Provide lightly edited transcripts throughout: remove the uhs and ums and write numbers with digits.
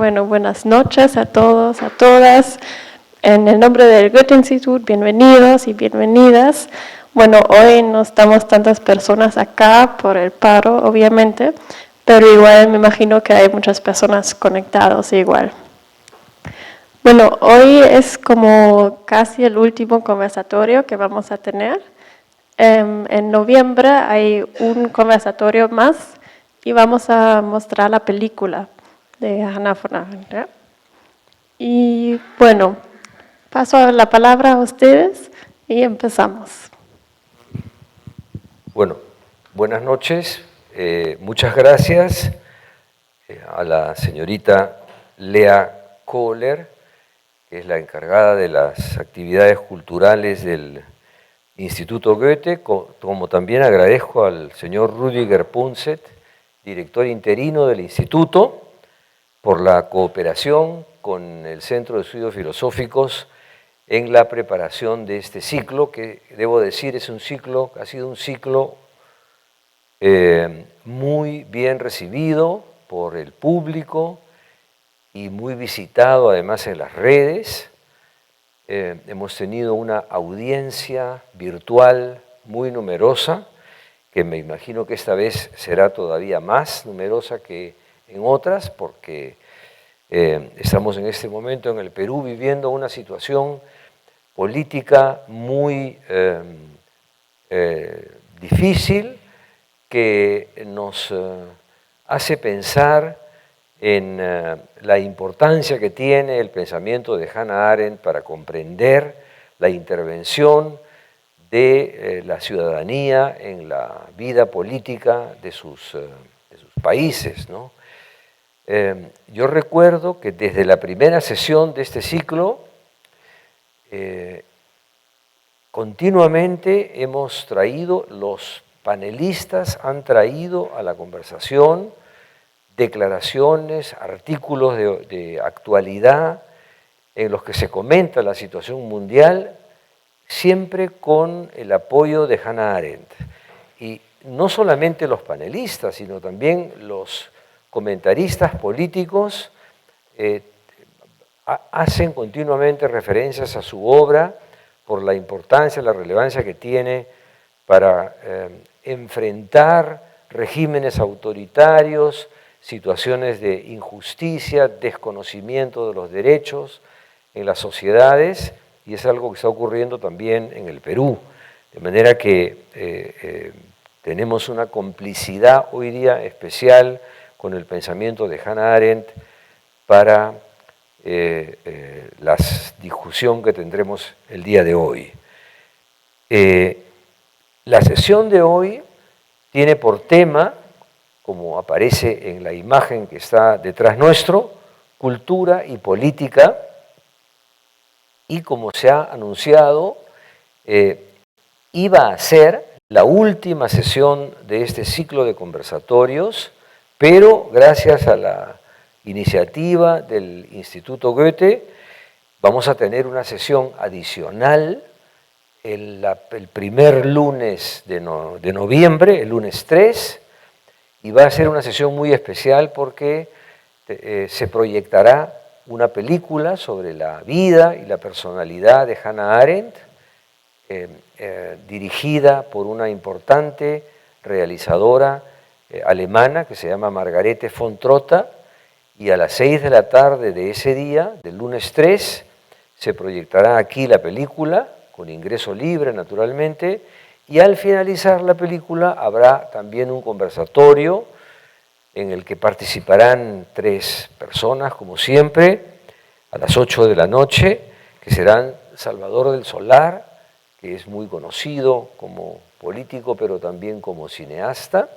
Bueno, buenas noches a todos, a todas. En el nombre del Goethe-Institut, bienvenidos y bienvenidas. Bueno, hoy no estamos tantas personas acá por el paro, obviamente, pero igual me imagino que hay muchas personas conectadas igual. Bueno, hoy es como casi el último conversatorio que vamos a tener. En noviembre hay un conversatorio más y vamos a mostrar la película de Hannah von Arendt. Y bueno, paso la palabra a ustedes y empezamos. Bueno, buenas noches. Muchas gracias a la señorita Lea Kohler, que es la encargada de las actividades culturales del Instituto Goethe, como también agradezco al señor Rüdiger Punset, director interino del Instituto, por la cooperación con el Centro de Estudios Filosóficos en la preparación de este ciclo, que debo decir ha sido un ciclo muy bien recibido por el público y muy visitado además en las redes. Hemos tenido una audiencia virtual muy numerosa, que me imagino que esta vez será todavía más numerosa que en otras, porque estamos en este momento en el Perú viviendo una situación política muy difícil, que nos hace pensar en la importancia que tiene el pensamiento de Hannah Arendt para comprender la intervención de la ciudadanía en la vida política de sus países, ¿no? Yo recuerdo que desde la primera sesión de este ciclo, continuamente los panelistas han traído a la conversación declaraciones, artículos de actualidad en los que se comenta la situación mundial, siempre con el apoyo de Hannah Arendt. Y no solamente los panelistas, sino también los comentaristas políticos hacen continuamente referencias a su obra por la importancia, la relevancia que tiene para enfrentar regímenes autoritarios, situaciones de injusticia, desconocimiento de los derechos en las sociedades, y es algo que está ocurriendo también en el Perú. De manera que tenemos una complicidad hoy día especial con el pensamiento de Hannah Arendt para la discusión que tendremos el día de hoy. La sesión de hoy tiene por tema, como aparece en la imagen que está detrás nuestro, cultura y política, y como se ha anunciado, iba a ser la última sesión de este ciclo de conversatorios, pero gracias a la iniciativa del Instituto Goethe, vamos a tener una sesión adicional el primer lunes de noviembre, el lunes 3, y va a ser una sesión muy especial porque se proyectará una película sobre la vida y la personalidad de Hannah Arendt, dirigida por una importante realizadora alemana que se llama Margarete von Trotta, y a las 6 de la tarde de ese día, del lunes 3, se proyectará aquí la película, con ingreso libre naturalmente, y al finalizar la película habrá también un conversatorio en el que participarán 3 personas, como siempre, a las 8 de la noche, que serán Salvador del Solar, que es muy conocido como político, pero también como cineasta,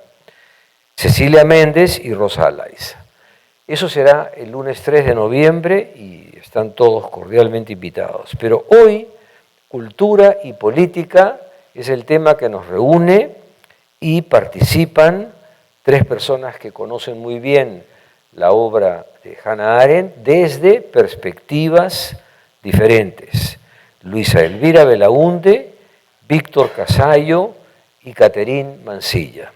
Cecilia Méndez y Rosa Alaiza. Eso será el lunes 3 de noviembre y están todos cordialmente invitados. Pero hoy, cultura y política es el tema que nos reúne y participan 3 personas que conocen muy bien la obra de Hannah Arendt desde perspectivas diferentes. Luisa Elvira Belaunde, Víctor Casallo y Caterín Mansilla.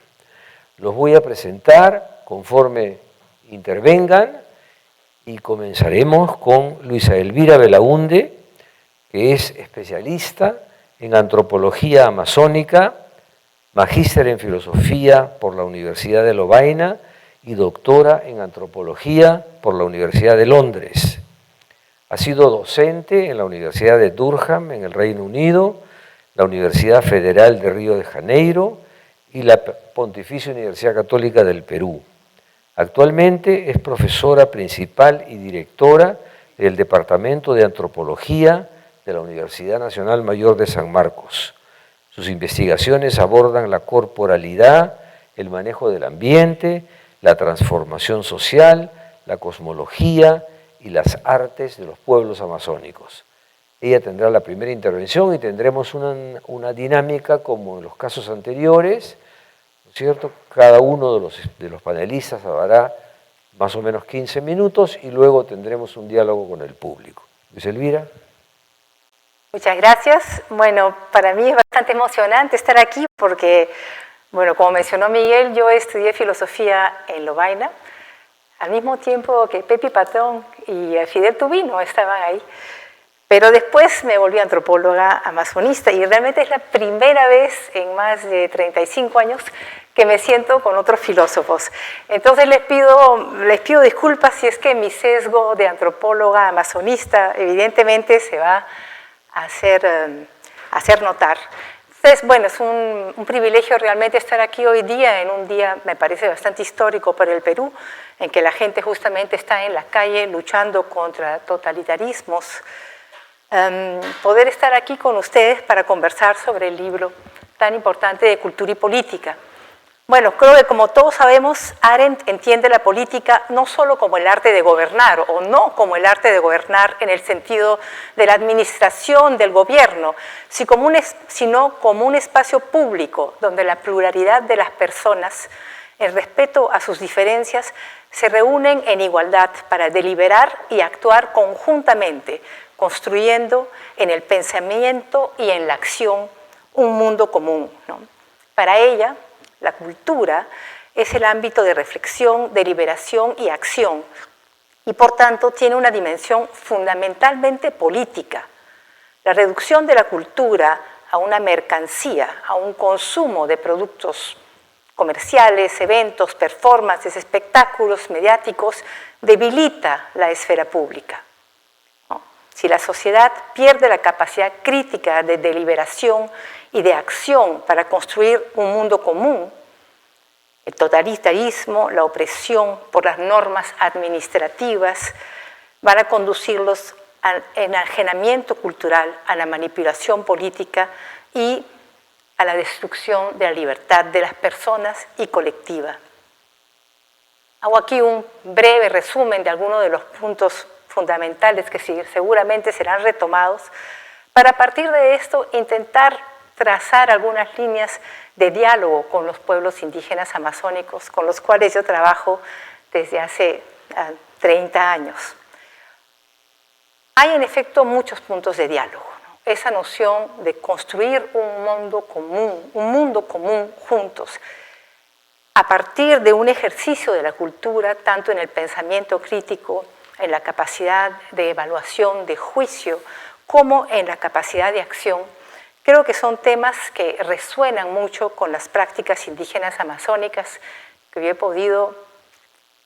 Los voy a presentar conforme intervengan y comenzaremos con Luisa Elvira Belaunde, que es especialista en antropología amazónica, magíster en filosofía por la Universidad de Lovaina y doctora en antropología por la Universidad de Londres. Ha sido docente en la Universidad de Durham, en el Reino Unido, la Universidad Federal de Río de Janeiro y la Pontificia Universidad Católica del Perú. Actualmente es profesora principal y directora del Departamento de Antropología de la Universidad Nacional Mayor de San Marcos. Sus investigaciones abordan la corporalidad, el manejo del ambiente, la transformación social, la cosmología y las artes de los pueblos amazónicos. Ella tendrá la primera intervención y tendremos una dinámica como en los casos anteriores, ¿no es cierto? Cada uno de los panelistas hablará más o menos 15 minutos y luego tendremos un diálogo con el público. Luis Elvira. Muchas gracias. Bueno, para mí es bastante emocionante estar aquí porque, bueno, como mencionó Miguel, yo estudié filosofía en Lovaina, al mismo tiempo que Pepi Patrón y Fidel Tubino estaban ahí. Pero después me volví antropóloga amazonista y realmente es la primera vez en más de 35 años que me siento con otros filósofos. Entonces les pido disculpas si es que mi sesgo de antropóloga amazonista evidentemente se va a hacer notar. Entonces, bueno, es un privilegio realmente estar aquí hoy día, en un día, me parece, bastante histórico para el Perú, en que la gente justamente está en la calle luchando contra totalitarismos. Poder estar aquí con ustedes para conversar sobre el libro tan importante de cultura y política. Bueno, creo que como todos sabemos, Arendt entiende la política no solo como el arte de gobernar, o no como el arte de gobernar en el sentido de la administración del gobierno, sino como un espacio público donde la pluralidad de las personas, en respeto a sus diferencias, se reúnen en igualdad para deliberar y actuar conjuntamente, construyendo en el pensamiento y en la acción un mundo común, ¿no? Para ella, la cultura es el ámbito de reflexión, deliberación y acción, y por tanto tiene una dimensión fundamentalmente política. La reducción de la cultura a una mercancía, a un consumo de productos comerciales, eventos, performances, espectáculos mediáticos, debilita la esfera pública. Si la sociedad pierde la capacidad crítica de deliberación y de acción para construir un mundo común, el totalitarismo, la opresión por las normas administrativas van a conducirlos al enajenamiento cultural, a la manipulación política y a la destrucción de la libertad de las personas y colectiva. Hago aquí un breve resumen de algunos de los puntos fundamentales que seguramente serán retomados, para a partir de esto intentar trazar algunas líneas de diálogo con los pueblos indígenas amazónicos, con los cuales yo trabajo desde hace 30 años. Hay en efecto muchos puntos de diálogo, ¿no? Esa noción de construir un mundo común juntos, a partir de un ejercicio de la cultura, tanto en el pensamiento crítico, en la capacidad de evaluación, de juicio, como en la capacidad de acción. Creo que son temas que resuenan mucho con las prácticas indígenas amazónicas que yo he podido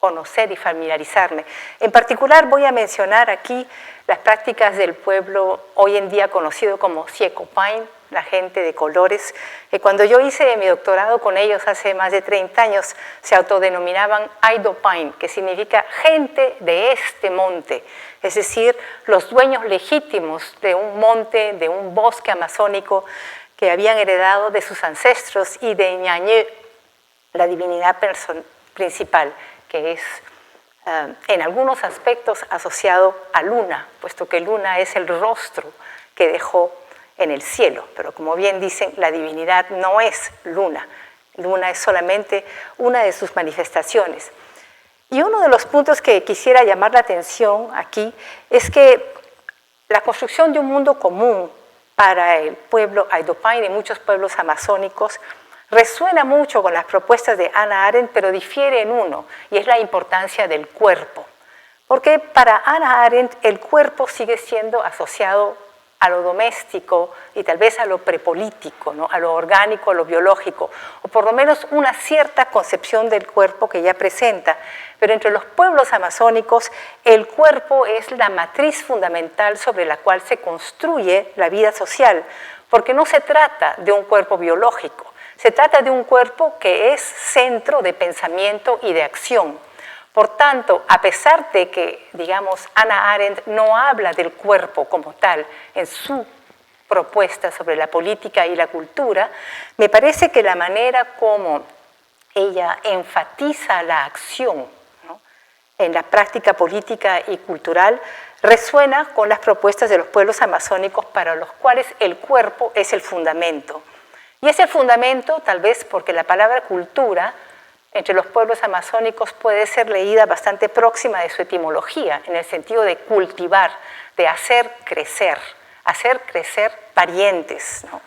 conocer y familiarizarme. En particular voy a mencionar aquí las prácticas del pueblo hoy en día conocido como Siecopain, la gente de colores, que cuando yo hice mi doctorado con ellos hace más de 30 años, se autodenominaban Aidopain, que significa gente de este monte, es decir, los dueños legítimos de un monte, de un bosque amazónico que habían heredado de sus ancestros, y de Ñañé, la divinidad principal, que es en algunos aspectos asociado a Luna, puesto que Luna es el rostro que dejó en el cielo, pero como bien dicen, la divinidad no es Luna. Luna es solamente una de sus manifestaciones. Y uno de los puntos que quisiera llamar la atención aquí es que la construcción de un mundo común para el pueblo Aidopain y muchos pueblos amazónicos resuena mucho con las propuestas de Hannah Arendt, pero difiere en uno, y es la importancia del cuerpo. Porque para Hannah Arendt el cuerpo sigue siendo asociado a lo doméstico y tal vez a lo prepolítico, ¿no? A lo orgánico, a lo biológico, o por lo menos una cierta concepción del cuerpo que ella presenta. Pero entre los pueblos amazónicos el cuerpo es la matriz fundamental sobre la cual se construye la vida social, porque no se trata de un cuerpo biológico, se trata de un cuerpo que es centro de pensamiento y de acción. Por tanto, a pesar de que, digamos, Hannah Arendt no habla del cuerpo como tal en su propuesta sobre la política y la cultura, me parece que la manera como ella enfatiza la acción, ¿no?, en la práctica política y cultural resuena con las propuestas de los pueblos amazónicos para los cuales el cuerpo es el fundamento. Y es el fundamento tal vez porque la palabra cultura entre los pueblos amazónicos puede ser leída bastante próxima de su etimología, en el sentido de cultivar, de hacer crecer parientes, ¿no?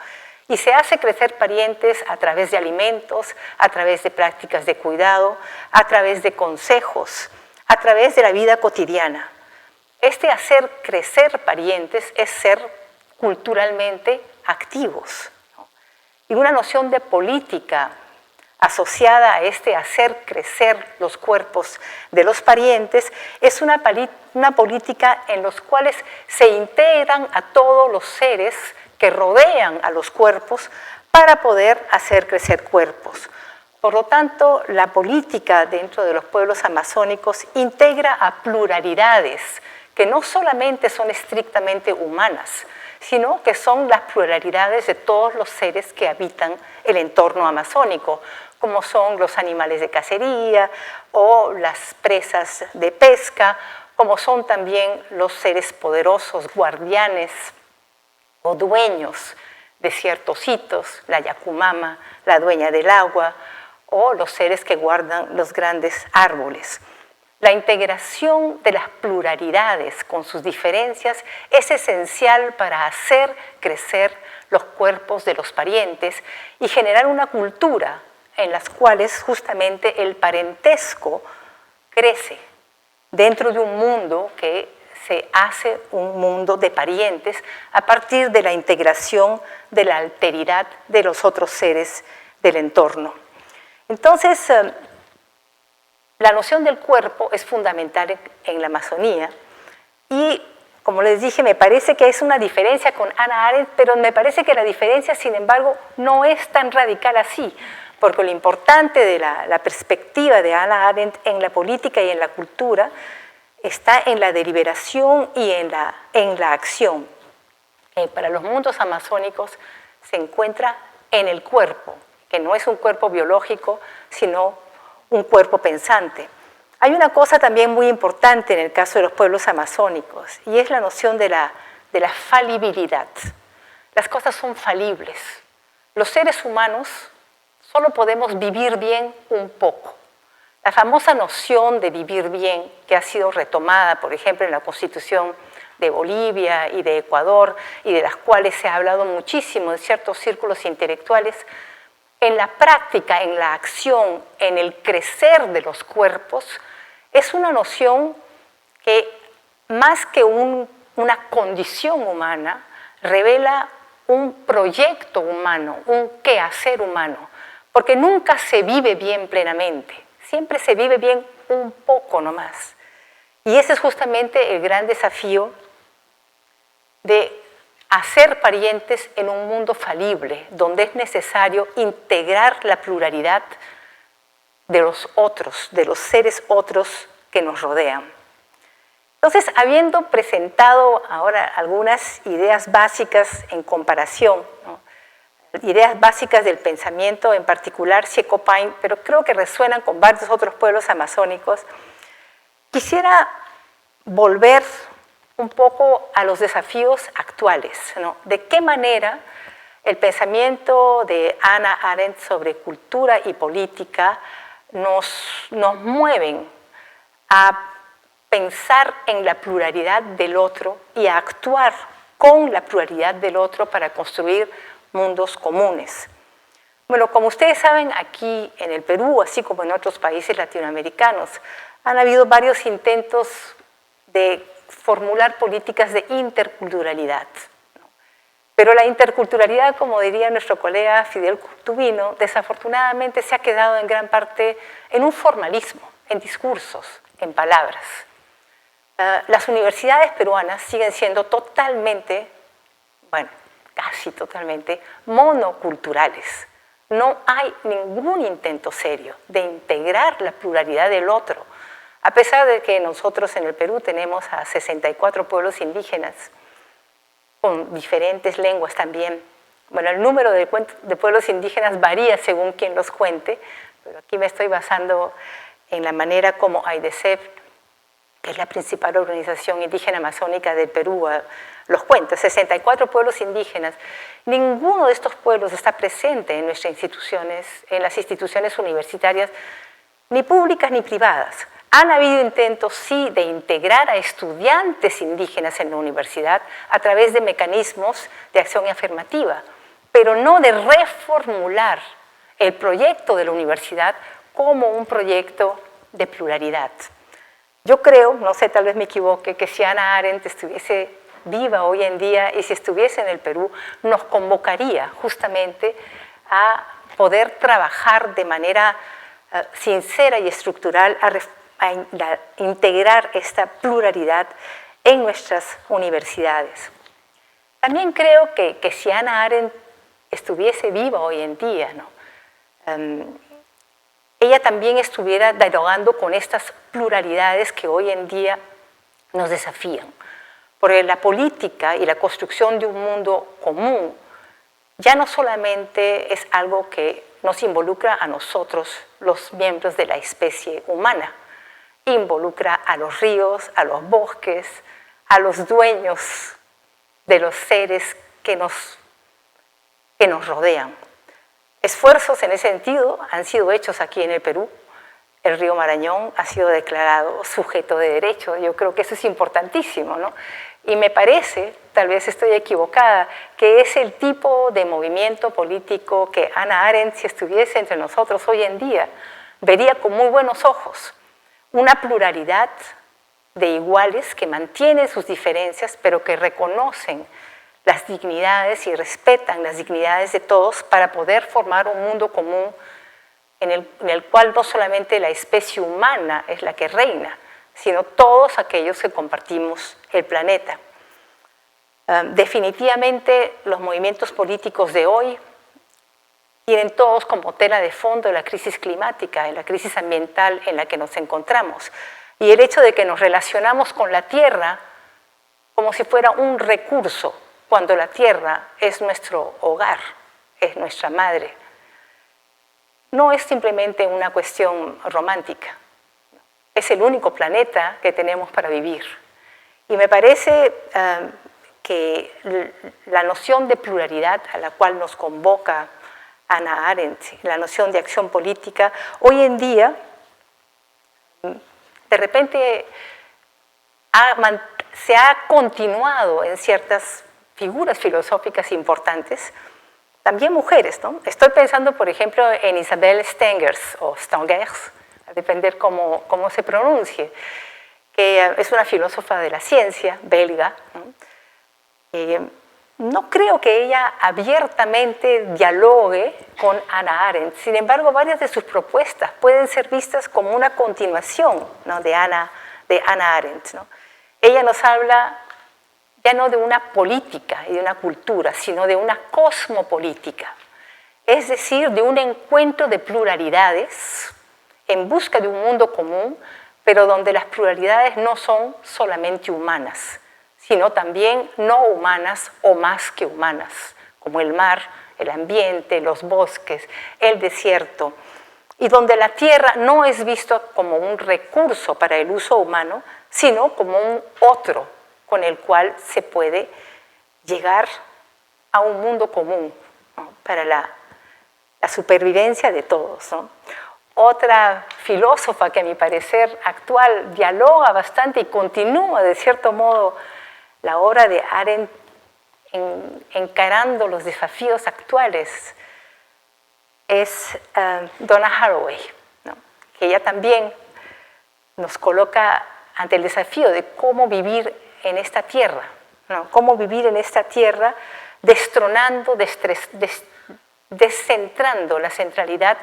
Y se hace crecer parientes a través de alimentos, a través de prácticas de cuidado, a través de consejos, a través de la vida cotidiana. Este hacer crecer parientes es ser culturalmente activos, ¿no? Y una noción de política asociada a este hacer crecer los cuerpos de los parientes es una política en los cuales se integran a todos los seres que rodean a los cuerpos para poder hacer crecer cuerpos. Por lo tanto, la política dentro de los pueblos amazónicos integra a pluralidades que no solamente son estrictamente humanas, sino que son las pluralidades de todos los seres que habitan el entorno amazónico, como son los animales de cacería o las presas de pesca, como son también los seres poderosos, guardianes o dueños de ciertos hitos, la Yacumama, la dueña del agua, o los seres que guardan los grandes árboles. La integración de las pluralidades con sus diferencias es esencial para hacer crecer los cuerpos de los parientes y generar una cultura en las cuales justamente el parentesco crece dentro de un mundo que se hace un mundo de parientes a partir de la integración de la alteridad de los otros seres del entorno. Entonces, la noción del cuerpo es fundamental en la Amazonía y, como les dije, me parece que es una diferencia con Hannah Arendt, pero me parece que la diferencia, sin embargo, no es tan radical así, porque lo importante de la perspectiva de Hannah Arendt en la política y en la cultura está en la deliberación y en la acción. Para los mundos amazónicos se encuentra en el cuerpo, que no es un cuerpo biológico, sino un cuerpo pensante. Hay una cosa también muy importante en el caso de los pueblos amazónicos, y es la noción de la falibilidad. Las cosas son falibles. Los seres humanos solo podemos vivir bien un poco. La famosa noción de vivir bien, que ha sido retomada, por ejemplo, en la Constitución de Bolivia y de Ecuador, y de las cuales se ha hablado muchísimo en ciertos círculos intelectuales, en la práctica, en la acción, en el crecer de los cuerpos, es una noción que, más que una condición humana, revela un proyecto humano, un quehacer humano, porque nunca se vive bien plenamente, siempre se vive bien un poco nomás. Y ese es justamente el gran desafío de hacer parientes en un mundo falible, donde es necesario integrar la pluralidad de los otros, de los seres otros que nos rodean. Entonces, habiendo presentado ahora algunas ideas básicas en comparación, ¿no?, ideas básicas del pensamiento, en particular Siecopain, pero creo que resuenan con varios otros pueblos amazónicos, quisiera volver un poco a los desafíos actuales, ¿no? De qué manera el pensamiento de Hannah Arendt sobre cultura y política nos mueven a pensar en la pluralidad del otro y a actuar con la pluralidad del otro para construir mundos comunes. Bueno, como ustedes saben, aquí en el Perú, así como en otros países latinoamericanos, han habido varios intentos de formular políticas de interculturalidad. Pero la interculturalidad, como diría nuestro colega Fidel Tubino, desafortunadamente se ha quedado en gran parte en un formalismo, en discursos, en palabras. Las universidades peruanas siguen siendo totalmente, bueno, casi totalmente, monoculturales. No hay ningún intento serio de integrar la pluralidad del otro, a pesar de que nosotros en el Perú tenemos a 64 pueblos indígenas, con diferentes lenguas también. Bueno, el número de pueblos indígenas varía según quien los cuente, pero aquí me estoy basando en la manera como AIDESEP, que es la principal organización indígena amazónica del Perú, los cuenta, 64 pueblos indígenas. Ninguno de estos pueblos está presente en nuestras instituciones, en las instituciones universitarias, ni públicas ni privadas. Han habido intentos, sí, de integrar a estudiantes indígenas en la universidad a través de mecanismos de acción afirmativa, pero no de reformular el proyecto de la universidad como un proyecto de pluralidad. Yo creo, no sé, tal vez me equivoque, que si Hannah Arendt estuviese viva hoy en día y si estuviese en el Perú, nos convocaría justamente a poder trabajar de manera sincera y estructural a integrar esta pluralidad en nuestras universidades. También creo que si Hannah Arendt estuviese viva hoy en día, ¿no? Ella también estuviera dialogando con estas pluralidades que hoy en día nos desafían. Porque la política y la construcción de un mundo común ya no solamente es algo que nos involucra a nosotros, los miembros de la especie humana, involucra a los ríos, a los bosques, a los dueños de los seres que nos rodean. Esfuerzos en ese sentido han sido hechos aquí en el Perú. El río Marañón ha sido declarado sujeto de derecho. Yo creo que eso es importantísimo, ¿no? Y me parece, tal vez estoy equivocada, que es el tipo de movimiento político que Hannah Arendt, si estuviese entre nosotros hoy en día, vería con muy buenos ojos. Una pluralidad de iguales que mantienen sus diferencias, pero que reconocen las dignidades y respetan las dignidades de todos para poder formar un mundo común en el cual no solamente la especie humana es la que reina, sino todos aquellos que compartimos el planeta. Definitivamente los movimientos políticos de hoy tienen todos como tela de fondo la crisis climática, la crisis ambiental en la que nos encontramos y el hecho de que nos relacionamos con la Tierra como si fuera un recurso, cuando la Tierra es nuestro hogar, es nuestra madre. No es simplemente una cuestión romántica, es el único planeta que tenemos para vivir. Y me parece que la noción de pluralidad a la cual nos convoca Hannah Arendt, la noción de acción política, hoy en día, de repente, se ha continuado en ciertas figuras filosóficas importantes, también mujeres, ¿no? Estoy pensando, por ejemplo, en Isabelle Stengers, o Stengers, a depender cómo se pronuncie, que es una filósofa de la ciencia belga, ¿no? No creo que ella abiertamente dialogue con Hannah Arendt. Sin embargo, varias de sus propuestas pueden ser vistas como una continuación, ¿no?, de Hannah Arendt, ¿no? Ella nos habla ya no de una política y de una cultura, sino de una cosmopolítica. Es decir, de un encuentro de pluralidades en busca de un mundo común, pero donde las pluralidades no son solamente humanas, sino también no humanas o más que humanas, como el mar, el ambiente, los bosques, el desierto, y donde la tierra no es visto como un recurso para el uso humano, sino como un otro con el cual se puede llegar a un mundo común, ¿no?, para la supervivencia de todos, ¿no? Otra filósofa que a mi parecer actual dialoga bastante y continúa de cierto modo la obra de Arendt encarando los desafíos actuales es Donna Haraway, ¿no?, que ella también nos coloca ante el desafío de cómo vivir en esta tierra, ¿no? Cómo vivir en esta tierra destronando, descentrando la centralidad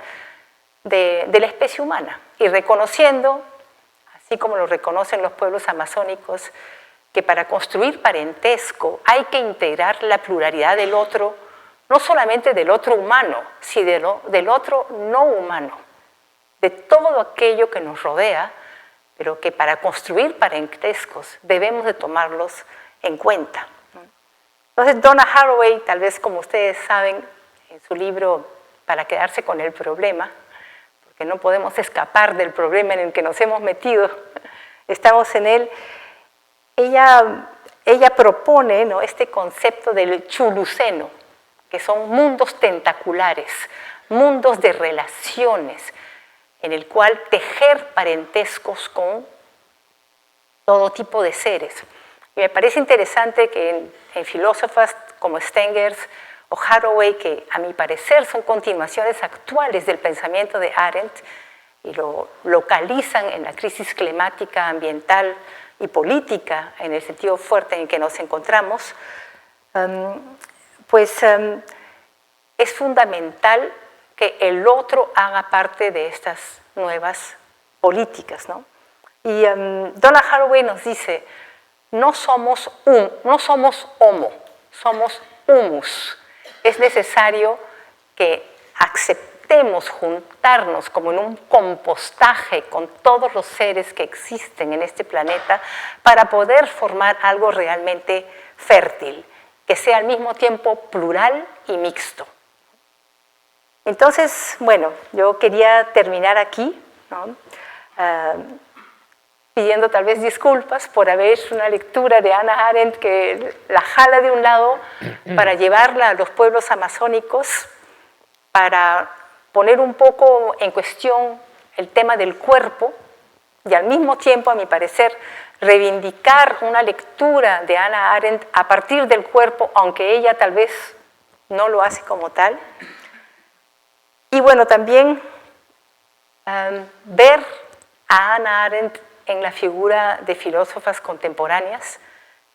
de la especie humana y reconociendo, así como lo reconocen los pueblos amazónicos, que para construir parentesco hay que integrar la pluralidad del otro, no solamente del otro humano, sino del otro no humano, de todo aquello que nos rodea, pero que para construir parentescos debemos de tomarlos en cuenta. Entonces, Donna Haraway, tal vez como ustedes saben, en su libro Para quedarse con el problema, porque no podemos escapar del problema en el que nos hemos metido, estamos en él, ella propone, ¿no?, este concepto del chuluceno, que son mundos tentaculares, mundos de relaciones, en el cual tejer parentescos con todo tipo de seres. Y me parece interesante que en filósofas como Stengers o Haraway, que a mi parecer son continuaciones actuales del pensamiento de Arendt y lo localizan en la crisis climática, ambiental y política, en el sentido fuerte en que nos encontramos, es fundamental que el otro haga parte de estas nuevas políticas, ¿no? Y Donna Haraway nos dice, no somos homo, somos humus. Es necesario que aceptemos juntarnos como en un compostaje con todos los seres que existen en este planeta para poder formar algo realmente fértil, que sea al mismo tiempo plural y mixto. Entonces, bueno, yo quería terminar aquí, ¿no?, pidiendo tal vez disculpas por haber hecho una lectura de Hannah Arendt que la jala de un lado para llevarla a los pueblos amazónicos, para poner un poco en cuestión el tema del cuerpo y al mismo tiempo, a mi parecer, reivindicar una lectura de Hannah Arendt a partir del cuerpo, aunque ella tal vez no lo hace como tal. Y bueno, también ver a Hannah Arendt en la figura de filósofas contemporáneas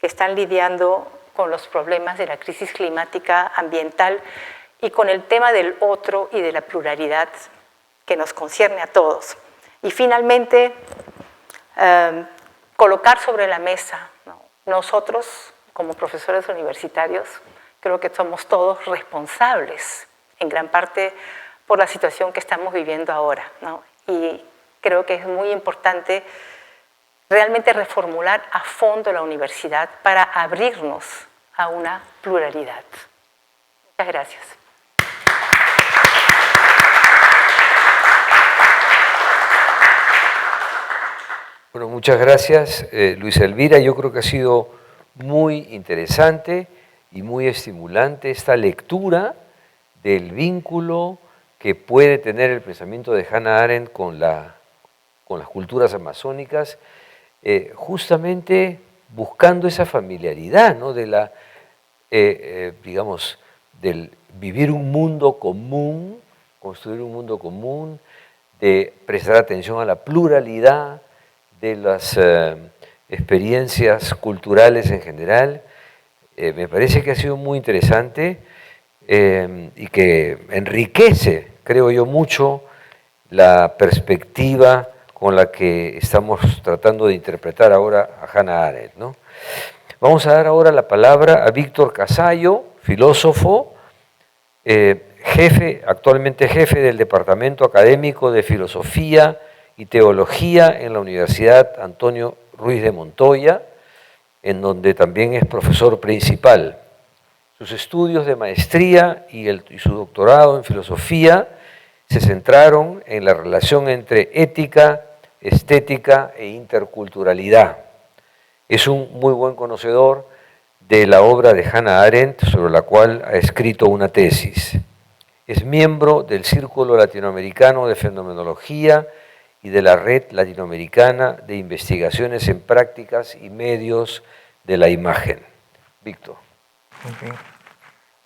que están lidiando con los problemas de la crisis climática ambiental y con el tema del otro y de la pluralidad que nos concierne a todos. Y finalmente, colocar sobre la mesa, ¿no?, nosotros como profesores universitarios creo que somos todos responsables en gran parte por la situación que estamos viviendo ahora, ¿no? Y creo que es muy importante realmente reformular a fondo la universidad para abrirnos a una pluralidad. Muchas gracias. Bueno, muchas gracias, Luisa Elvira. Yo creo que ha sido muy interesante y muy estimulante esta lectura del vínculo que puede tener el pensamiento de Hannah Arendt con las culturas amazónicas, justamente buscando esa familiaridad, ¿no?, de la, digamos, del vivir un mundo común, construir un mundo común, de prestar atención a la pluralidad de las experiencias culturales en general. Me parece que ha sido muy interesante y que enriquece, creo yo, mucho la perspectiva con la que estamos tratando de interpretar ahora a Hannah Arendt, ¿no? Vamos a dar ahora la palabra a Víctor Casayo, filósofo, actualmente jefe del Departamento Académico de Filosofía y Teología en la Universidad Antonio Ruiz de Montoya, en donde también es profesor principal. Sus estudios de maestría y su doctorado en filosofía se centraron en la relación entre ética, estética e interculturalidad. Es un muy buen conocedor de la obra de Hannah Arendt, sobre la cual ha escrito una tesis. Es miembro del Círculo Latinoamericano de Fenomenología y de la Red Latinoamericana de Investigaciones en Prácticas y Medios de la Imagen. Víctor. Okay.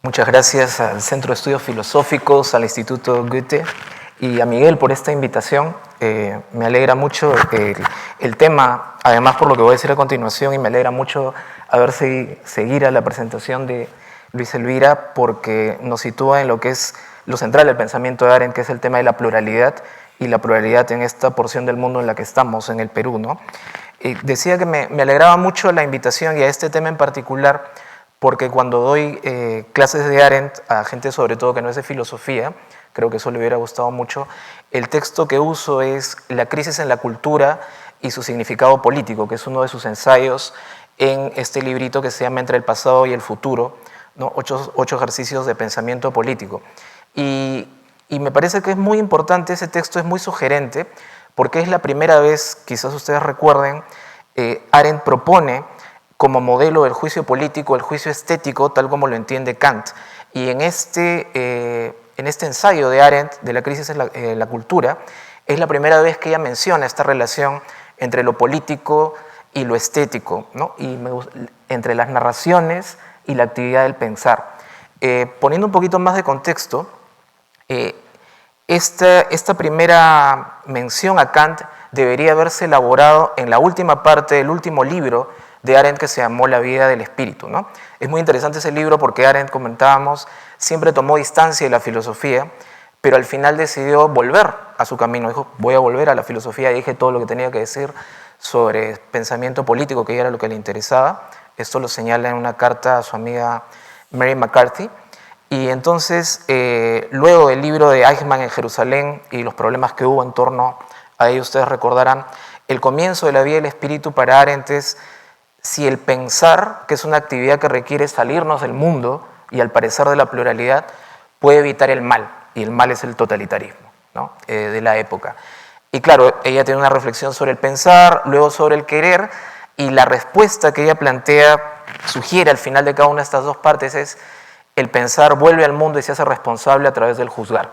Muchas gracias al Centro de Estudios Filosóficos, al Instituto Goethe y a Miguel por esta invitación. Me alegra mucho el tema, además por lo que voy a decir a continuación, y me alegra mucho seguir a la presentación de Luis Elvira, porque nos sitúa en lo que es lo central del pensamiento de Arendt, que es el tema de la pluralidad, y la pluralidad en esta porción del mundo en la que estamos, en el Perú, ¿no? Decía que me alegraba mucho la invitación y a este tema en particular, porque cuando doy clases de Arendt a gente sobre todo que no es de filosofía, creo que eso le hubiera gustado mucho, el texto que uso es La crisis en la cultura y su significado político, que es uno de sus ensayos en este librito que se llama Entre el pasado y el futuro, ¿no? 8 ejercicios de pensamiento político. Y me parece que es muy importante, ese texto es muy sugerente, porque es la primera vez, quizás ustedes recuerden, Arendt propone como modelo del juicio político, el juicio estético, tal como lo entiende Kant. Y en este ensayo de Arendt, de la crisis en la cultura, es la primera vez que ella menciona esta relación entre lo político y lo estético, ¿no? Y entre las narraciones y la actividad del pensar. Poniendo un poquito más de contexto, esta primera mención a Kant debería haberse elaborado en la última parte del último libro de Arendt que se llamó La vida del espíritu, ¿no? Es muy interesante ese libro porque Arendt, comentábamos, siempre tomó distancia de la filosofía, pero al final decidió volver a su camino. Dijo, voy a volver a la filosofía, y dije todo lo que tenía que decir sobre pensamiento político, que era lo que le interesaba. Esto lo señala en una carta a su amiga Mary McCarthy. Y entonces, luego del libro de Eichmann en Jerusalén y los problemas que hubo en torno a ello, ustedes recordarán, el comienzo de La vida del espíritu para Arendt es si el pensar, que es una actividad que requiere salirnos del mundo y al parecer de la pluralidad, puede evitar el mal, y el mal es el totalitarismo, ¿no? De la época. Y claro, ella tiene una reflexión sobre el pensar, luego sobre el querer, y la respuesta que ella plantea, sugiere al final de cada una de estas dos partes es el pensar vuelve al mundo y se hace responsable a través del juzgar.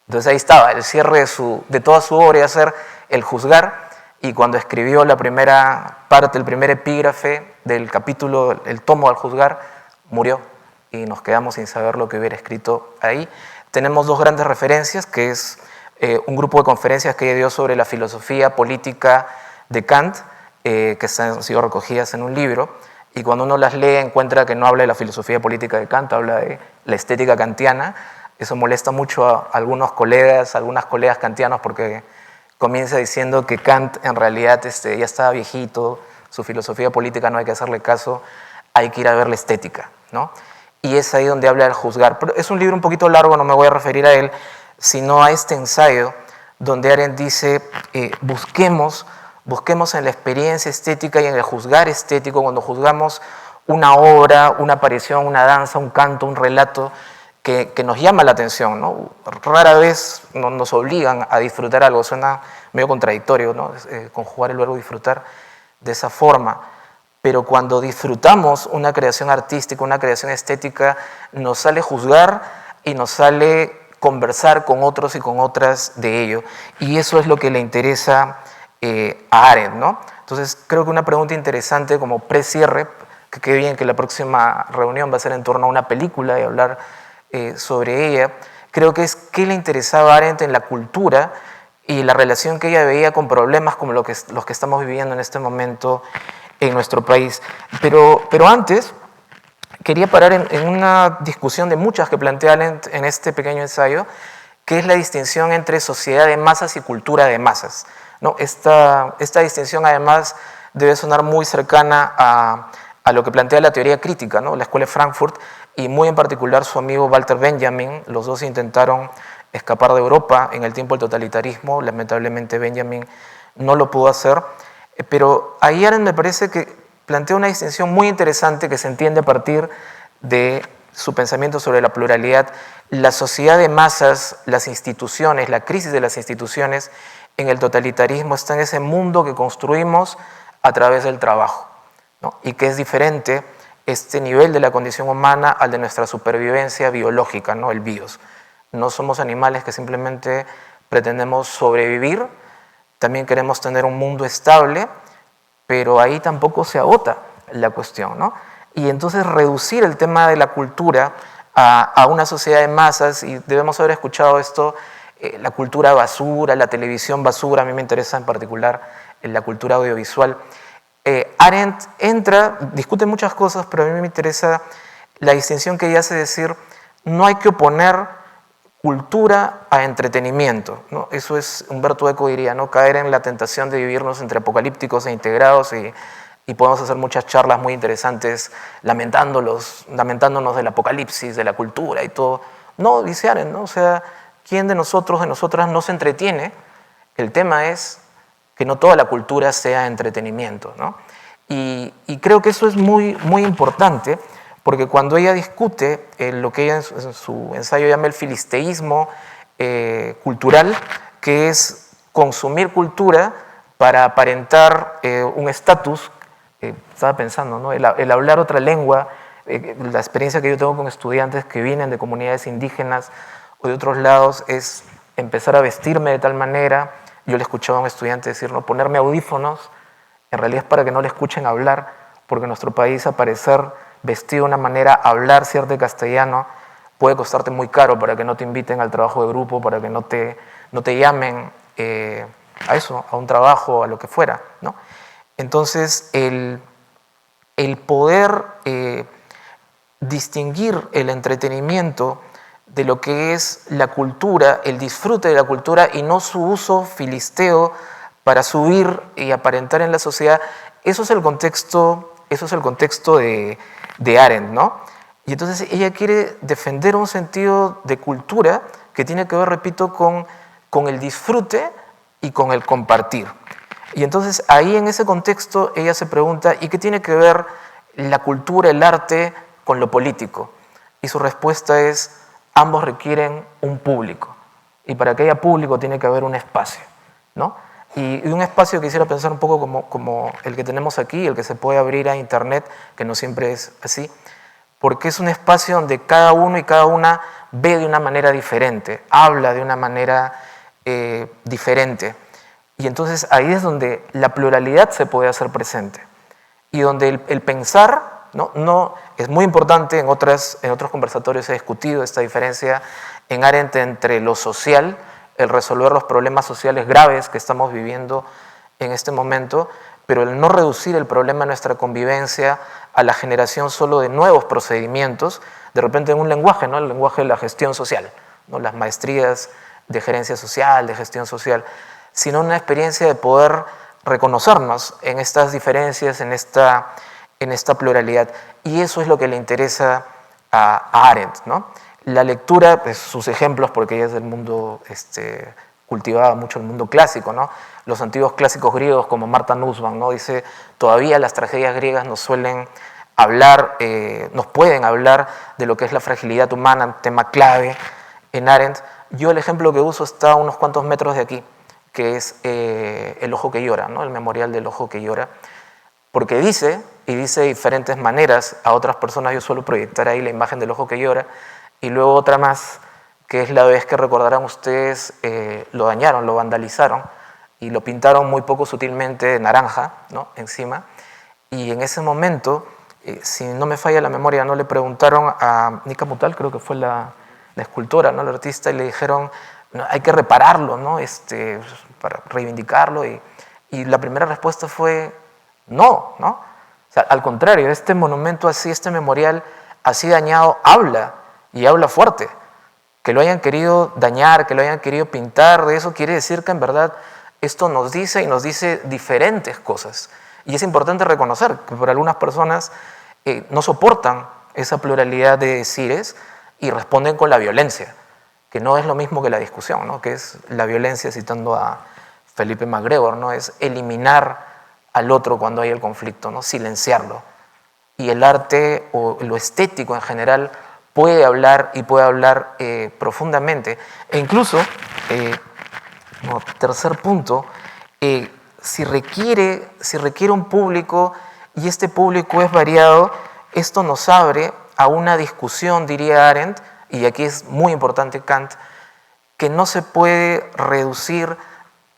Entonces ahí estaba, el cierre de toda su obra iba a ser el juzgar, y cuando escribió la primera parte, el primer epígrafe del capítulo, el tomo al juzgar, murió y nos quedamos sin saber lo que hubiera escrito ahí. Tenemos dos grandes referencias, que es un grupo de conferencias que ella dio sobre la filosofía política de Kant, que han sido recogidas en un libro, y cuando uno las lee encuentra que no habla de la filosofía política de Kant, habla de la estética kantiana. Eso molesta mucho a algunas colegas kantianos porque comienza diciendo que Kant en realidad ya estaba viejito, su filosofía política no hay que hacerle caso, hay que ir a ver la estética, ¿no? Y es ahí donde habla del juzgar. Pero es un libro un poquito largo, no me voy a referir a él, sino a este ensayo donde Arendt dice, busquemos en la experiencia estética y en el juzgar estético, cuando juzgamos una obra, una aparición, una danza, un canto, un relato, que nos llama la atención, ¿no? Rara vez nos obligan a disfrutar algo, suena medio contradictorio, ¿no? Conjugar el verbo disfrutar de esa forma, pero cuando disfrutamos una creación artística, una creación estética, nos sale juzgar y nos sale conversar con otros y con otras de ello, y eso es lo que le interesa a Arendt, ¿no? Entonces creo que una pregunta interesante como pre-cierre, que quede bien que la próxima reunión va a ser en torno a una película y hablar sobre ella, creo que es qué le interesaba a Arendt en la cultura y la relación que ella veía con problemas como los que estamos viviendo en este momento en nuestro país. Pero antes quería parar en una discusión de muchas que plantea Arendt en este pequeño ensayo, que es la distinción entre sociedad de masas y cultura de masas, ¿no? Esta distinción además debe sonar muy cercana a lo que plantea la teoría crítica, ¿no? La Escuela de Frankfurt, y muy en particular su amigo Walter Benjamin. Los dos intentaron escapar de Europa en el tiempo del totalitarismo. Lamentablemente Benjamin no lo pudo hacer, pero ahí Arendt me parece que plantea una distinción muy interesante que se entiende a partir de su pensamiento sobre la pluralidad. La sociedad de masas, las instituciones, la crisis de las instituciones en el totalitarismo está en ese mundo que construimos a través del trabajo, ¿no? Y que es diferente este nivel de la condición humana al de nuestra supervivencia biológica, ¿no? El bios. No somos animales que simplemente pretendemos sobrevivir, también queremos tener un mundo estable, pero ahí tampoco se agota la cuestión, ¿no? Y entonces reducir el tema de la cultura a una sociedad de masas, y debemos haber escuchado esto la cultura basura, la televisión basura. A mí me interesa en particular la cultura audiovisual. Arendt discute muchas cosas, pero a mí me interesa la distinción que ella hace, decir, no hay que oponer cultura a entretenimiento, ¿no? Eso es, Humberto Eco diría, ¿no? Caer en la tentación de vivirnos entre apocalípticos e integrados, y podemos hacer muchas charlas muy interesantes lamentándonos del apocalipsis, de la cultura y todo. No, dice Arendt, ¿no? O sea, ¿quién de nosotros, de nosotras no se entretiene? El tema es que no toda la cultura sea entretenimiento, ¿no? Y creo que eso es muy, muy importante, porque cuando ella discute lo que ella en su ensayo llama el filisteísmo cultural, que es consumir cultura para aparentar un estatus, estaba pensando, ¿no? el hablar otra lengua, la experiencia que yo tengo con estudiantes que vienen de comunidades indígenas o de otros lados es empezar a vestirme de tal manera. Yo le escuchaba a un estudiante decir, no, ponerme audífonos, en realidad es para que no le escuchen hablar, porque en nuestro país aparecer vestido de una manera, hablar cierto castellano, puede costarte muy caro para que no te inviten al trabajo de grupo, para que no te llamen a eso, a un trabajo, a lo que fuera, ¿no? Entonces, el poder distinguir el entretenimiento de lo que es la cultura, el disfrute de la cultura y no su uso filisteo para subir y aparentar en la sociedad, eso es el contexto de Arendt, ¿no? Y entonces ella quiere defender un sentido de cultura que tiene que ver, repito, con el disfrute y con el compartir. Y entonces ahí en ese contexto ella se pregunta, ¿y qué tiene que ver la cultura, el arte, con lo político? Y su respuesta es, ambos requieren un público. Y para que haya público tiene que haber un espacio, ¿no? Y un espacio que quisiera pensar un poco como el que tenemos aquí, el que se puede abrir a internet, que no siempre es así, porque es un espacio donde cada uno y cada una ve de una manera diferente, habla de una manera diferente. Y entonces ahí es donde la pluralidad se puede hacer presente. Y donde el pensar, no es muy importante, en otros conversatorios he discutido esta diferencia en Arendt entre lo social, el resolver los problemas sociales graves que estamos viviendo en este momento, pero el no reducir el problema de nuestra convivencia a la generación solo de nuevos procedimientos, de repente en un lenguaje, ¿no? El lenguaje de la gestión social, ¿no? Las maestrías de gerencia social, de gestión social, sino una experiencia de poder reconocernos en estas diferencias, en esta pluralidad. Y eso es lo que le interesa a Arendt, ¿no? La lectura, pues, sus ejemplos, porque ella es del mundo, cultivaba mucho el mundo clásico, ¿no? Los antiguos clásicos griegos como Martha Nussbaum, ¿no? Dice, todavía las tragedias griegas nos pueden hablar de lo que es la fragilidad humana, tema clave en Arendt. Yo el ejemplo que uso está a unos cuantos metros de aquí, que es El ojo que llora, ¿no? El memorial del ojo que llora, porque dice de diferentes maneras a otras personas. Yo suelo proyectar ahí la imagen del ojo que llora, y luego otra más, que es la vez que recordarán ustedes, lo dañaron, lo vandalizaron, y lo pintaron muy poco sutilmente de naranja, ¿no? Encima, y en ese momento, si no me falla la memoria, ¿no? Le preguntaron a Nika Mutal, creo que fue la escultora, ¿no? La artista, y le dijeron, no, hay que repararlo, ¿no? Para reivindicarlo, y la primera respuesta fue no, ¿no? O sea, al contrario, este monumento así, este memorial así dañado, habla, y habla fuerte. Que lo hayan querido dañar, que lo hayan querido pintar, de eso quiere decir que en verdad esto nos dice, y nos dice diferentes cosas. Y es importante reconocer que por algunas personas no soportan esa pluralidad de decires y responden con la violencia, que no es lo mismo que la discusión, ¿no? Que es la violencia, citando a Felipe MacGregor, ¿no? Es eliminar al otro cuando hay el conflicto, ¿no? Silenciarlo. Y el arte o lo estético en general puede hablar, y puede hablar profundamente. E incluso, como tercer punto, si requiere un público, y este público es variado, esto nos abre a una discusión, diría Arendt, y aquí es muy importante Kant, que no se puede reducir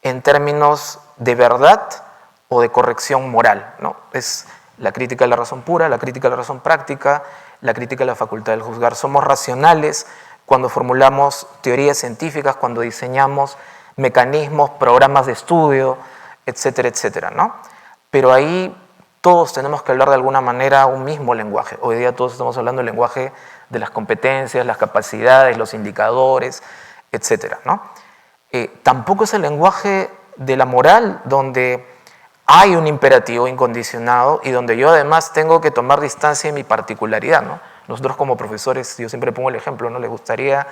en términos de verdad o de corrección moral, ¿no? Es la crítica de la razón pura, la crítica de la razón práctica, la crítica de la facultad del juzgar. Somos racionales cuando formulamos teorías científicas, cuando diseñamos mecanismos, programas de estudio, etcétera, etcétera, ¿no? Pero ahí todos tenemos que hablar de alguna manera un mismo lenguaje. Hoy día todos estamos hablando del lenguaje de las competencias, las capacidades, los indicadores, etcétera, ¿no? Tampoco es el lenguaje de la moral, donde hay un imperativo incondicionado y donde yo además tengo que tomar distancia de mi particularidad, ¿no? Nosotros como profesores, yo siempre pongo el ejemplo, ¿no? Les gustaría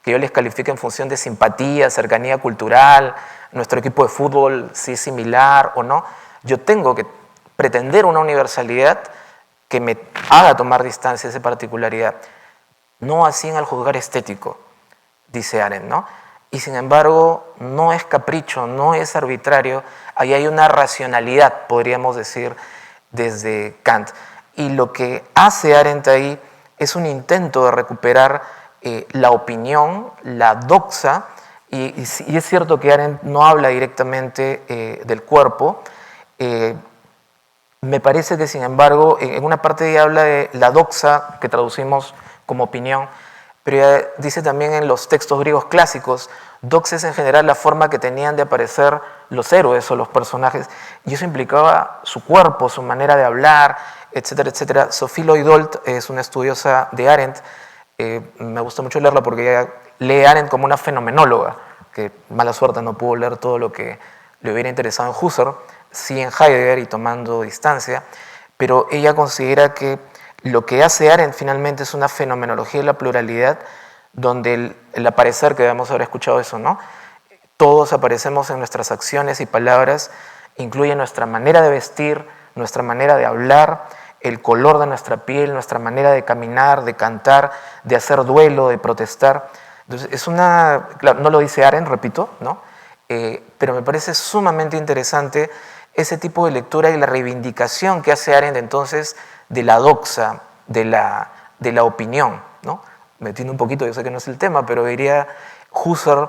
que yo les califique en función de simpatía, cercanía cultural, nuestro equipo de fútbol, si es similar o no. Yo tengo que pretender una universalidad que me haga tomar distancia de esa particularidad. No así en el juzgar estético, dice Arendt, ¿no? Y sin embargo, no es capricho, no es arbitrario, ahí hay una racionalidad, podríamos decir, desde Kant. Y lo que hace Arendt ahí es un intento de recuperar la opinión, la doxa, y es cierto que Arendt no habla directamente del cuerpo. Me parece que, sin embargo, en una parte ella habla de la doxa, que traducimos como opinión, pero ella dice también en los textos griegos clásicos, doxa es en general la forma que tenían de aparecer los héroes o los personajes, y eso implicaba su cuerpo, su manera de hablar, etcétera, etcétera. Sophie Lloyd-Holt es una estudiosa de Arendt, me gusta mucho leerla porque ella lee a Arendt como una fenomenóloga, que mala suerte no pudo leer todo lo que le hubiera interesado en Husserl, sí en Heidegger y tomando distancia, pero ella considera que lo que hace Arendt finalmente es una fenomenología de la pluralidad, donde el aparecer, que debemos haber escuchado eso, ¿no? Todos aparecemos en nuestras acciones y palabras, incluye nuestra manera de vestir, nuestra manera de hablar, el color de nuestra piel, nuestra manera de caminar, de cantar, de hacer duelo, de protestar. Entonces, es una, claro, no lo dice Arendt, repito, ¿no? Pero me parece sumamente interesante ese tipo de lectura y la reivindicación que hace Arendt entonces de la doxa, de la opinión, ¿no? Me entiendo un poquito, yo sé que no es el tema, pero diría Husserl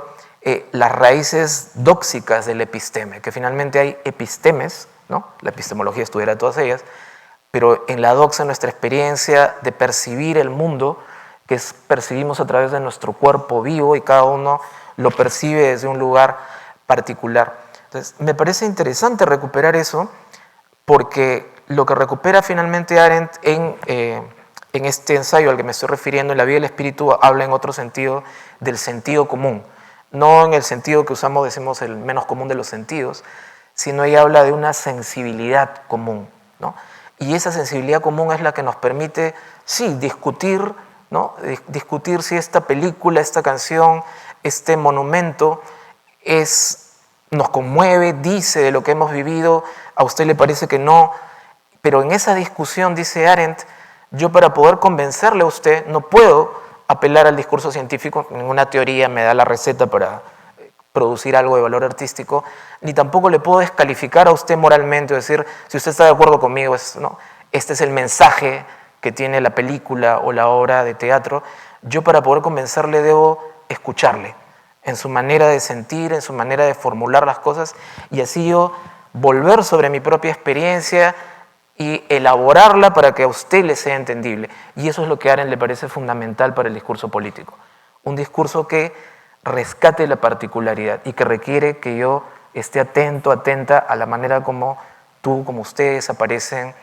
las raíces dóxicas del episteme, que finalmente hay epistemes, ¿no? La epistemología estudiará todas ellas, pero en la doxa nuestra experiencia de percibir el mundo, que percibimos a través de nuestro cuerpo vivo y cada uno lo percibe desde un lugar particular. Entonces, me parece interesante recuperar eso porque lo que recupera finalmente Arendt en este ensayo al que me estoy refiriendo, en La vida del espíritu, habla en otro sentido del sentido común. No en el sentido que usamos, decimos, el menos común de los sentidos, sino ella habla de una sensibilidad común, ¿no? Y esa sensibilidad común es la que nos permite, sí, discutir, ¿no? Discutir si esta película, esta canción, este monumento nos conmueve, dice de lo que hemos vivido, a usted le parece que no, pero en esa discusión, dice Arendt, yo para poder convencerle a usted no puedo apelar al discurso científico, ninguna teoría me da la receta para producir algo de valor artístico, ni tampoco le puedo descalificar a usted moralmente, o decir, si usted está de acuerdo conmigo, ¿no? Este es el mensaje que tiene la película o la obra de teatro. Yo para poder convencerle debo escucharle en su manera de sentir, en su manera de formular las cosas, y así yo volver sobre mi propia experiencia y elaborarla para que a usted le sea entendible. Y eso es lo que a Arendt le parece fundamental para el discurso político. Un discurso que rescate la particularidad y que requiere que yo esté atento, atenta a la manera como tú, como ustedes aparecen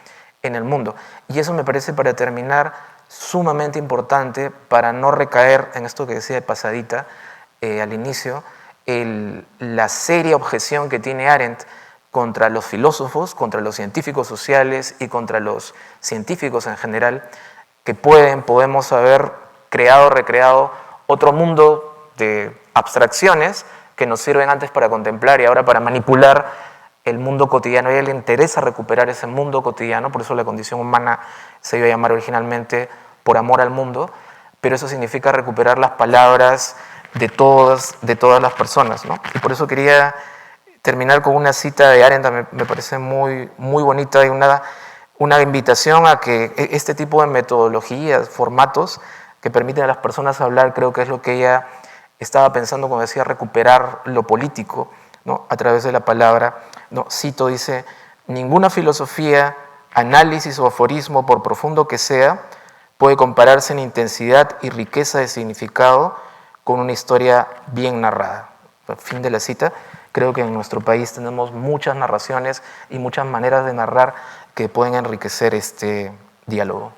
en el mundo. Y eso me parece, para terminar, sumamente importante para no recaer en esto que decía de pasadita al inicio, la seria objeción que tiene Arendt contra los filósofos, contra los científicos sociales y contra los científicos en general, que podemos haber creado, recreado otro mundo de abstracciones que nos sirven antes para contemplar y ahora para manipular el mundo cotidiano. A ella le interesa recuperar ese mundo cotidiano, por eso la condición humana se iba a llamar originalmente por amor al mundo, pero eso significa recuperar las palabras de todas las personas, ¿no? Y por eso quería terminar con una cita de Arendt, me parece muy, muy bonita, y una invitación a que este tipo de metodologías, formatos que permiten a las personas hablar, creo que es lo que ella estaba pensando cuando decía recuperar lo político, ¿no? A través de la palabra, ¿no? Cito, dice: ninguna filosofía, análisis o aforismo, por profundo que sea, puede compararse en intensidad y riqueza de significado con una historia bien narrada. Fin de la cita. Creo que en nuestro país tenemos muchas narraciones y muchas maneras de narrar que pueden enriquecer este diálogo.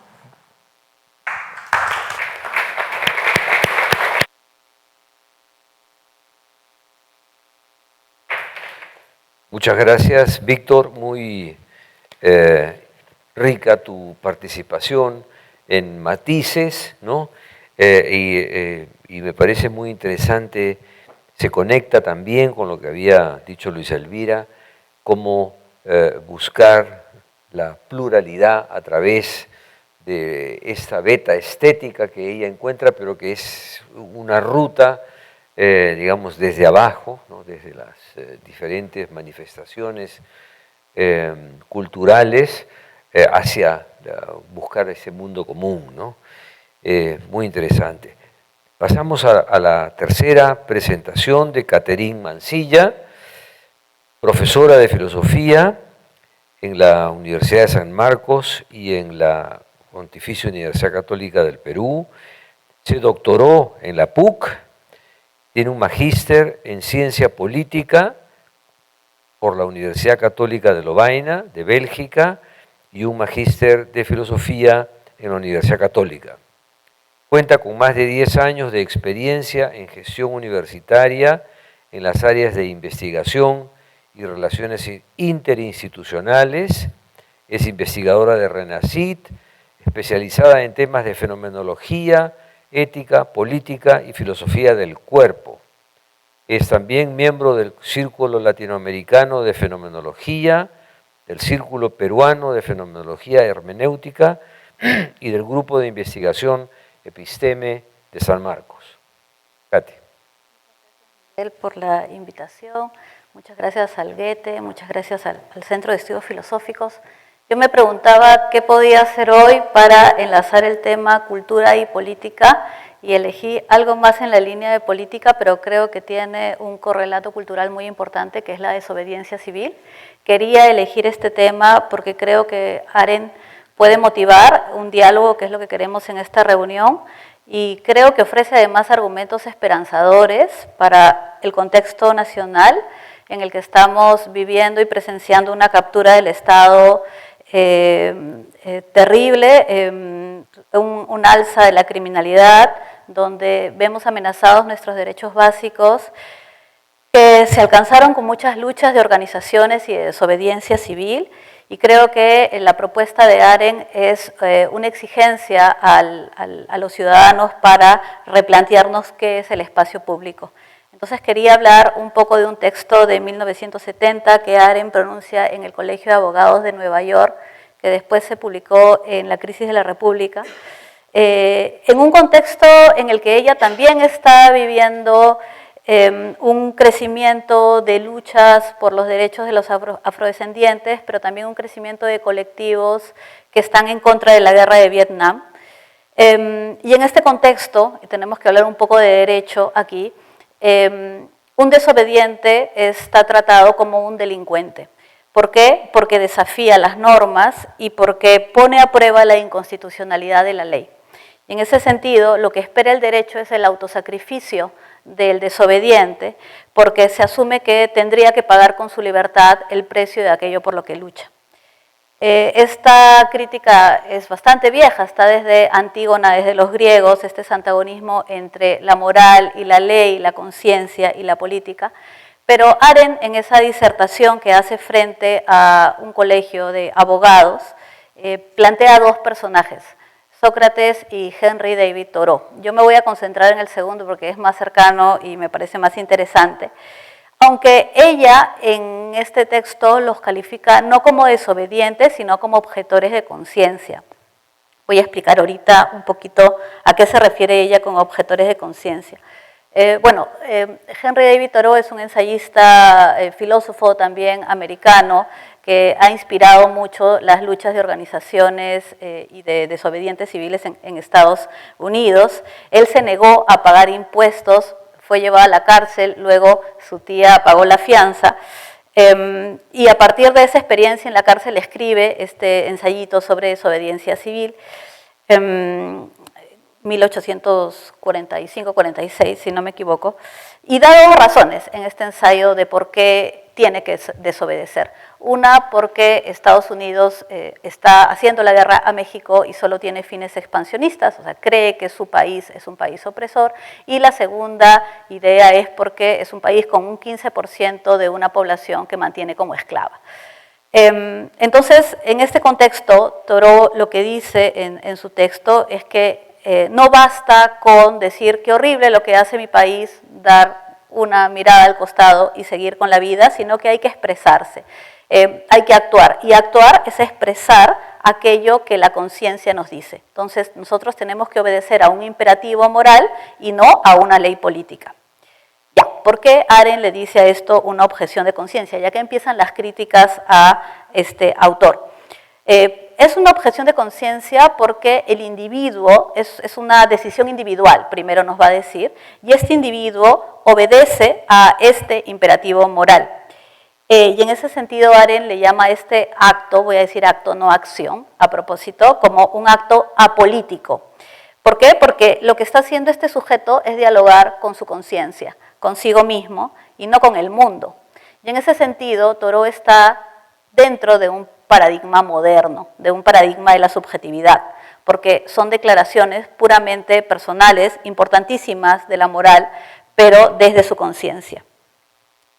Muchas gracias, Víctor. Muy rica tu participación en matices, ¿no? Y me parece muy interesante, se conecta también con lo que había dicho Luisa Elvira, cómo buscar la pluralidad a través de esta beta estética que ella encuentra, pero que es una ruta, digamos, desde abajo, ¿no? Desde las diferentes manifestaciones culturales hacia buscar ese mundo común, ¿no? Muy interesante. Pasamos a la tercera presentación de Catherine Mancilla, profesora de filosofía en la Universidad de San Marcos y en la Pontificia Universidad Católica del Perú. Se doctoró en la PUC, tiene un magíster en ciencia política por la Universidad Católica de Lovaina, de Bélgica, y un magíster de filosofía en la Universidad Católica. Cuenta con más de 10 años de experiencia en gestión universitaria en las áreas de investigación y relaciones interinstitucionales. Es investigadora de RENACIT, especializada en temas de fenomenología, ética, política y filosofía del cuerpo. Es también miembro del Círculo Latinoamericano de Fenomenología, del Círculo Peruano de Fenomenología Hermenéutica y del Grupo de Investigación Episteme de San Marcos. Katy. Por la invitación, muchas gracias al Goethe, muchas gracias al Centro de Estudios Filosóficos. Yo me preguntaba qué podía hacer hoy para enlazar el tema cultura y política y elegí algo más en la línea de política, pero creo que tiene un correlato cultural muy importante que es la desobediencia civil. Quería elegir este tema porque creo que Arendt puede motivar un diálogo, que es lo que queremos en esta reunión, y creo que ofrece además argumentos esperanzadores para el contexto nacional en el que estamos viviendo y presenciando una captura del Estado terrible, un alza de la criminalidad, donde vemos amenazados nuestros derechos básicos, que se alcanzaron con muchas luchas de organizaciones y de desobediencia civil, y creo que la propuesta de Arendt es una exigencia a los ciudadanos para replantearnos qué es el espacio público. Entonces quería hablar un poco de un texto de 1970 que Arendt pronuncia en el Colegio de Abogados de Nueva York, que después se publicó en La crisis de la República, en un contexto en el que ella también está viviendo un crecimiento de luchas por los derechos de los afrodescendientes, pero también un crecimiento de colectivos que están en contra de la guerra de Vietnam. Y en este contexto, y tenemos que hablar un poco de derecho aquí, un desobediente está tratado como un delincuente. ¿Por qué? Porque desafía las normas y porque pone a prueba la inconstitucionalidad de la ley. Y en ese sentido, lo que espera el derecho es el autosacrificio del desobediente, porque se asume que tendría que pagar con su libertad el precio de aquello por lo que lucha. Esta crítica es bastante vieja, está desde Antígona, desde los griegos, este es antagonismo entre la moral y la ley, la conciencia y la política, pero Arendt en esa disertación que hace frente a un colegio de abogados, plantea dos personajes, Sócrates y Henry David Thoreau. Yo me voy a concentrar en el segundo porque es más cercano y me parece más interesante. Aunque ella en este texto los califica no como desobedientes, sino como objetores de conciencia. Voy a explicar ahorita un poquito a qué se refiere ella con objetores de conciencia. Henry David Thoreau es un ensayista, filósofo también americano, que ha inspirado mucho las luchas de organizaciones y de desobedientes civiles en Estados Unidos. Él se negó a pagar impuestos, fue llevado a la cárcel, luego su tía pagó la fianza, y a partir de esa experiencia en la cárcel escribe este ensayito sobre desobediencia civil. 1845-46, si no me equivoco, y da dos razones en este ensayo de por qué tiene que desobedecer. Una, porque Estados Unidos está haciendo la guerra a México y solo tiene fines expansionistas, o sea, cree que su país es un país opresor, y la segunda idea es porque es un país con un 15% de una población que mantiene como esclava. Entonces, en este contexto, Thoreau lo que dice en su texto es que no basta con decir qué horrible lo que hace mi país, dar una mirada al costado y seguir con la vida, sino que hay que expresarse, hay que actuar. Y actuar es expresar aquello que la conciencia nos dice. Entonces, nosotros tenemos que obedecer a un imperativo moral y no a una ley política. ¿Por qué Arendt le dice a esto una objeción de conciencia? Ya que empiezan las críticas a este autor. Es una objeción de conciencia porque el individuo es una decisión individual, primero nos va a decir, y este individuo obedece a este imperativo moral. Y en ese sentido Arendt le llama a este acto, voy a decir acto, no acción, a propósito, como un acto apolítico. ¿Por qué? Porque lo que está haciendo este sujeto es dialogar con su conciencia, consigo mismo y no con el mundo. Y en ese sentido, Thoreau está dentro de un paradigma moderno, de un paradigma de la subjetividad, porque son declaraciones puramente personales, importantísimas de la moral, pero desde su conciencia.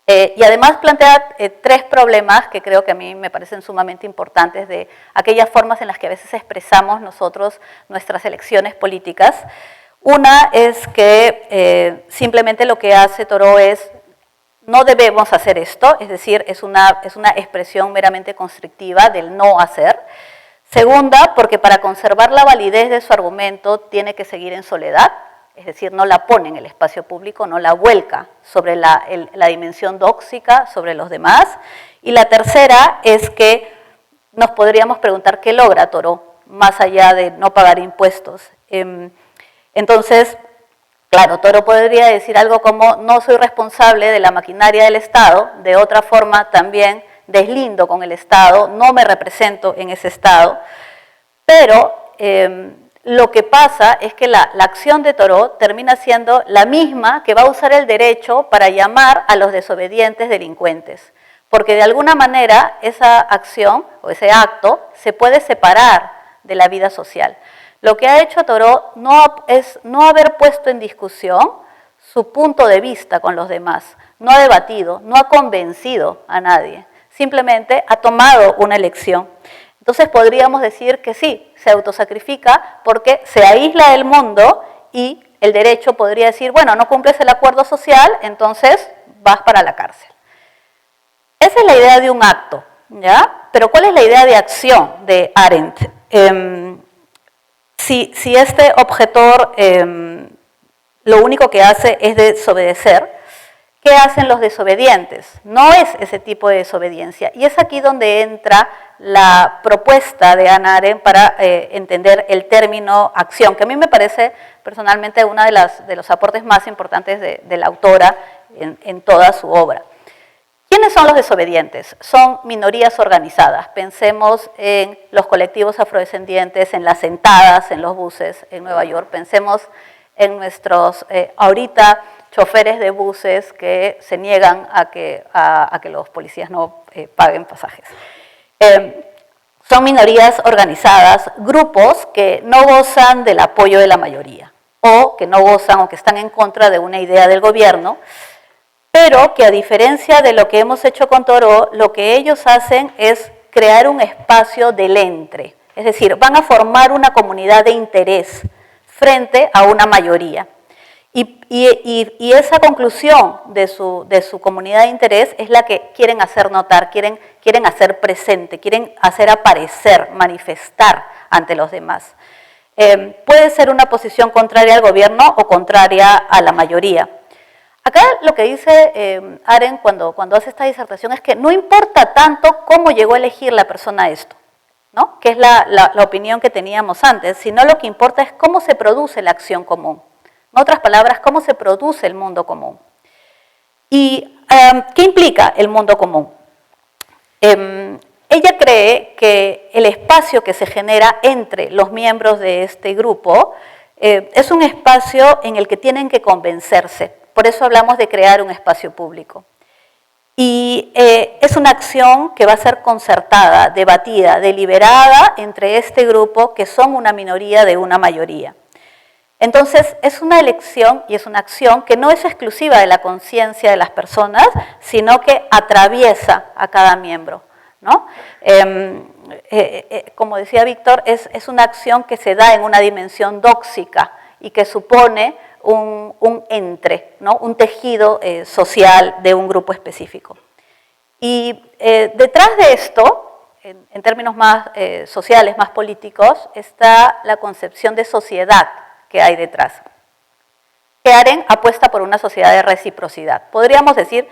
Y además plantea tres problemas que creo que a mí me parecen sumamente importantes de aquellas formas en las que a veces expresamos nosotros nuestras elecciones políticas. Una es que simplemente lo que hace Thoreau es no debemos hacer esto, es decir, es una expresión meramente constrictiva del no hacer. Segunda, porque para conservar la validez de su argumento tiene que seguir en soledad, es decir, no la pone en el espacio público, no la vuelca sobre la dimensión dóxica, sobre los demás. Y la tercera es que nos podríamos preguntar qué logra Thoreau, más allá de no pagar impuestos. Entonces, claro, Thoreau podría decir algo como no soy responsable de la maquinaria del Estado, de otra forma también deslindo con el Estado, no me represento en ese Estado, pero lo que pasa es que la acción de Thoreau termina siendo la misma que va a usar el derecho para llamar a los desobedientes delincuentes, porque de alguna manera esa acción o ese acto se puede separar de la vida social. Lo que ha hecho Thoreau es no haber puesto en discusión su punto de vista con los demás, no ha debatido, no ha convencido a nadie, simplemente ha tomado una elección. Entonces podríamos decir que sí, se autosacrifica porque se aísla del mundo y el derecho podría decir, bueno, no cumples el acuerdo social, entonces vas para la cárcel. Esa es la idea de un acto, ¿ya? Pero ¿cuál es la idea de acción de Arendt? Si este objetor lo único que hace es desobedecer, ¿qué hacen los desobedientes? No es ese tipo de desobediencia. Y es aquí donde entra la propuesta de Hannah Arendt para entender el término acción, que a mí me parece personalmente uno de los aportes más importantes de la autora en toda su obra. ¿Quiénes son los desobedientes? Son minorías organizadas. Pensemos en los colectivos afrodescendientes, en las sentadas, en los buses en Nueva York. Pensemos en nuestros ahorita choferes de buses que se niegan a que los policías no paguen pasajes. Son minorías organizadas, grupos que no gozan del apoyo de la mayoría o que no gozan o que están en contra de una idea del gobierno, pero que a diferencia de lo que hemos hecho con Thoreau, lo que ellos hacen es crear un espacio del entre, es decir, van a formar una comunidad de interés frente a una mayoría. Y esa conclusión de su comunidad de interés es la que quieren hacer notar, quieren hacer presente, quieren hacer aparecer, manifestar ante los demás. Puede ser una posición contraria al gobierno o contraria a la mayoría. Acá lo que dice Arendt cuando hace esta disertación es que no importa tanto cómo llegó a elegir la persona esto, ¿no? Que es la opinión que teníamos antes, sino lo que importa es cómo se produce la acción común. En otras palabras, cómo se produce el mundo común. ¿Y qué implica el mundo común? Ella ella cree que el espacio que se genera entre los miembros de este grupo es un espacio en el que tienen que convencerse. Por eso hablamos de crear un espacio público. Y es una acción que va a ser concertada, debatida, deliberada entre este grupo que son una minoría de una mayoría. Entonces, es una elección y es una acción que no es exclusiva de la conciencia de las personas, sino que atraviesa a cada miembro, ¿no? Como decía Víctor, es una acción que se da en una dimensión dóxica y que supone un entre, ¿no? Un tejido social de un grupo específico. Y detrás de esto, en términos más sociales, más políticos, está la concepción de sociedad que hay detrás. Que Arendt apuesta por una sociedad de reciprocidad. Podríamos decir,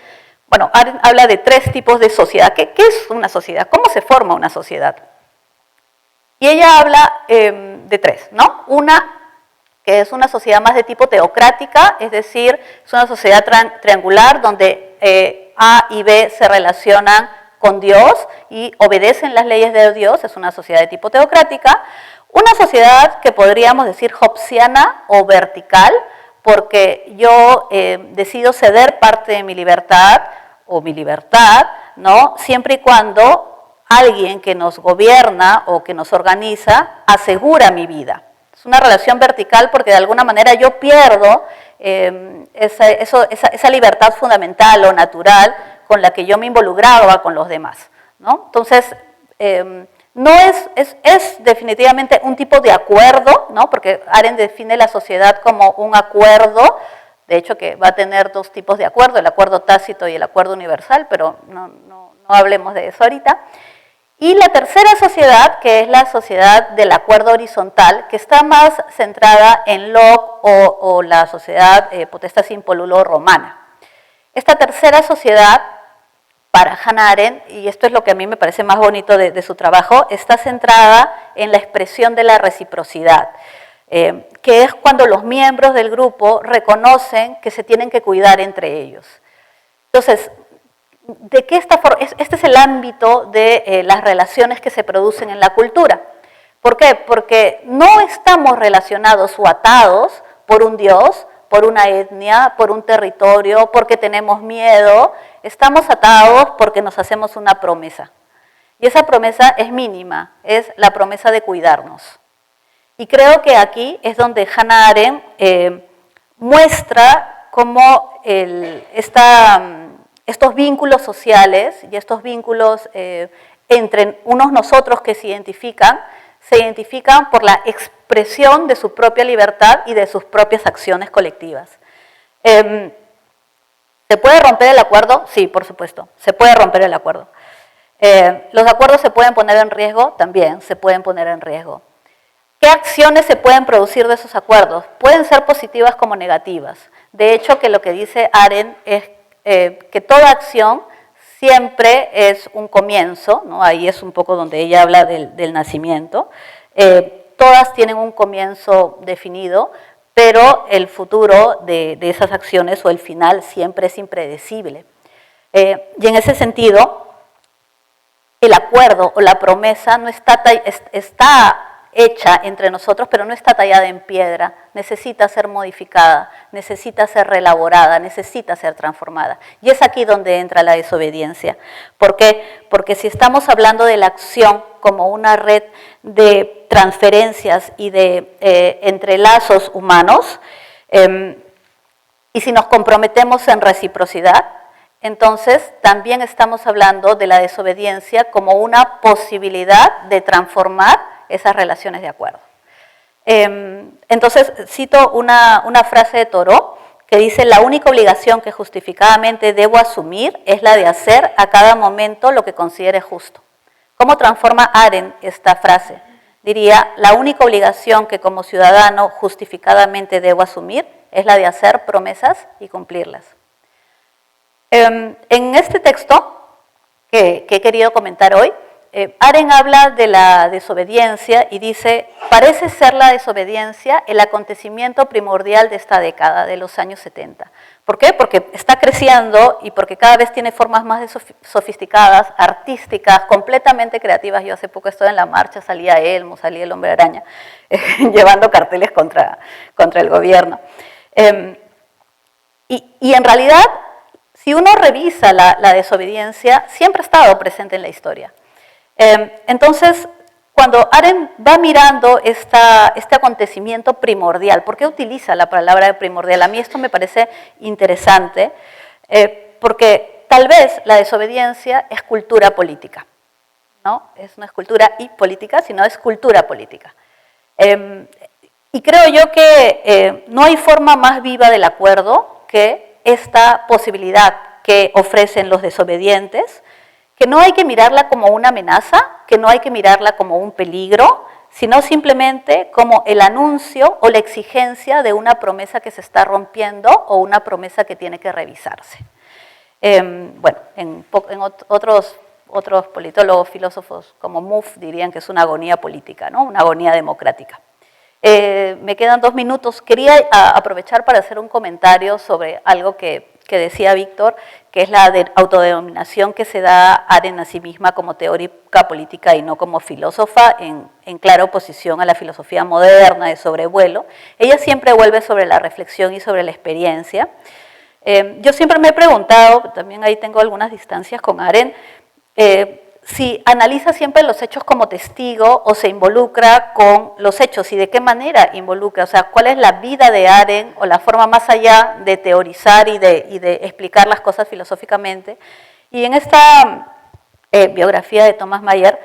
bueno, Arendt habla de 3 tipos de sociedad. ¿Qué es una sociedad? ¿Cómo se forma una sociedad? Y ella habla de 3, ¿no? Una, que es una sociedad más de tipo teocrática, es decir, es una sociedad triangular donde A y B se relacionan con Dios y obedecen las leyes de Dios, es una sociedad de tipo teocrática. Una sociedad que podríamos decir hobbesiana o vertical, porque yo decido ceder parte de mi libertad, ¿no? Siempre y cuando alguien que nos gobierna o que nos organiza asegura mi vida. Es una relación vertical porque de alguna manera yo pierdo esa libertad fundamental o natural con la que yo me involucraba con los demás, ¿no? Entonces, no es definitivamente un tipo de acuerdo, ¿no? Porque Arendt define la sociedad como un acuerdo, de hecho que va a tener 2 tipos de acuerdo, el acuerdo tácito y el acuerdo universal, pero no hablemos de eso ahorita. Y la tercera sociedad, que es la sociedad del acuerdo horizontal, que está más centrada en Locke o la sociedad potestas in polulo romana. Esta tercera sociedad, para Hannah Arendt, y esto es lo que a mí me parece más bonito de su trabajo, está centrada en la expresión de la reciprocidad, que es cuando los miembros del grupo reconocen que se tienen que cuidar entre ellos. Entonces, ¿de qué esta forma? Este es el ámbito de las relaciones que se producen en la cultura. ¿Por qué? Porque no estamos relacionados o atados por un Dios, por una etnia, por un territorio, porque tenemos miedo. Estamos atados porque nos hacemos una promesa. Y esa promesa es mínima, es la promesa de cuidarnos. Y creo que aquí es donde Hannah Arendt muestra cómo estos vínculos sociales y estos vínculos entre unos nosotros que se identifican por la expresión de su propia libertad y de sus propias acciones colectivas. ¿Se puede romper el acuerdo? Sí, por supuesto, se puede romper el acuerdo. ¿Los acuerdos se pueden poner en riesgo? También se pueden poner en riesgo. ¿Qué acciones se pueden producir de esos acuerdos? Pueden ser positivas como negativas. De hecho, que lo que dice Arendt es que toda acción siempre es un comienzo, ¿no? Ahí es un poco donde ella habla del nacimiento. Todas tienen un comienzo definido, pero el futuro de esas acciones o el final siempre es impredecible. Y en ese sentido, el acuerdo o la promesa no está hecha entre nosotros, pero no está tallada en piedra, necesita ser modificada, necesita ser reelaborada, necesita ser transformada. Y es aquí donde entra la desobediencia. ¿Por qué? Porque si estamos hablando de la acción como una red de transferencias y de entrelazos humanos, y si nos comprometemos en reciprocidad, entonces también estamos hablando de la desobediencia como una posibilidad de transformar esas relaciones de acuerdo. Entonces cito una frase de Thoreau que dice: la única obligación que justificadamente debo asumir es la de hacer a cada momento lo que considere justo. ¿Cómo transforma Arendt esta frase? Diría: la única obligación que como ciudadano justificadamente debo asumir es la de hacer promesas y cumplirlas. En este texto que he querido comentar hoy, Arendt habla de la desobediencia y dice, parece ser la desobediencia el acontecimiento primordial de esta década, de los años 70. ¿Por qué? Porque está creciendo y porque cada vez tiene formas más sofisticadas, artísticas, completamente creativas. Yo hace poco estuve en la marcha, salía Elmo, salía el Hombre Araña, llevando carteles contra el gobierno. Y en realidad, si uno revisa la desobediencia, siempre ha estado presente en la historia. Entonces, cuando Arendt va mirando este acontecimiento primordial, ¿por qué utiliza la palabra primordial? A mí esto me parece interesante, porque tal vez la desobediencia es cultura política, ¿no? No es cultura y política, sino es cultura política. Y creo yo que no hay forma más viva del acuerdo que esta posibilidad que ofrecen los desobedientes, que no hay que mirarla como una amenaza, que no hay que mirarla como un peligro, sino simplemente como el anuncio o la exigencia de una promesa que se está rompiendo o una promesa que tiene que revisarse. Bueno, en otros politólogos, filósofos como Mouffe dirían que es una agonía política, ¿no? Una agonía democrática. Me quedan 2 minutos. Quería aprovechar para hacer un comentario sobre algo que decía Víctor, que es la autodenominación que se da Arendt a sí misma como teórica política y no como filósofa, en clara oposición a la filosofía moderna de sobrevuelo. Ella siempre vuelve sobre la reflexión y sobre la experiencia. Yo siempre me he preguntado, también ahí tengo algunas distancias con Arendt, si analiza siempre los hechos como testigo o se involucra con los hechos y de qué manera involucra, o sea, cuál es la vida de Arendt o la forma más allá de teorizar y de explicar las cosas filosóficamente. Y en esta biografía de Thomas Mayer,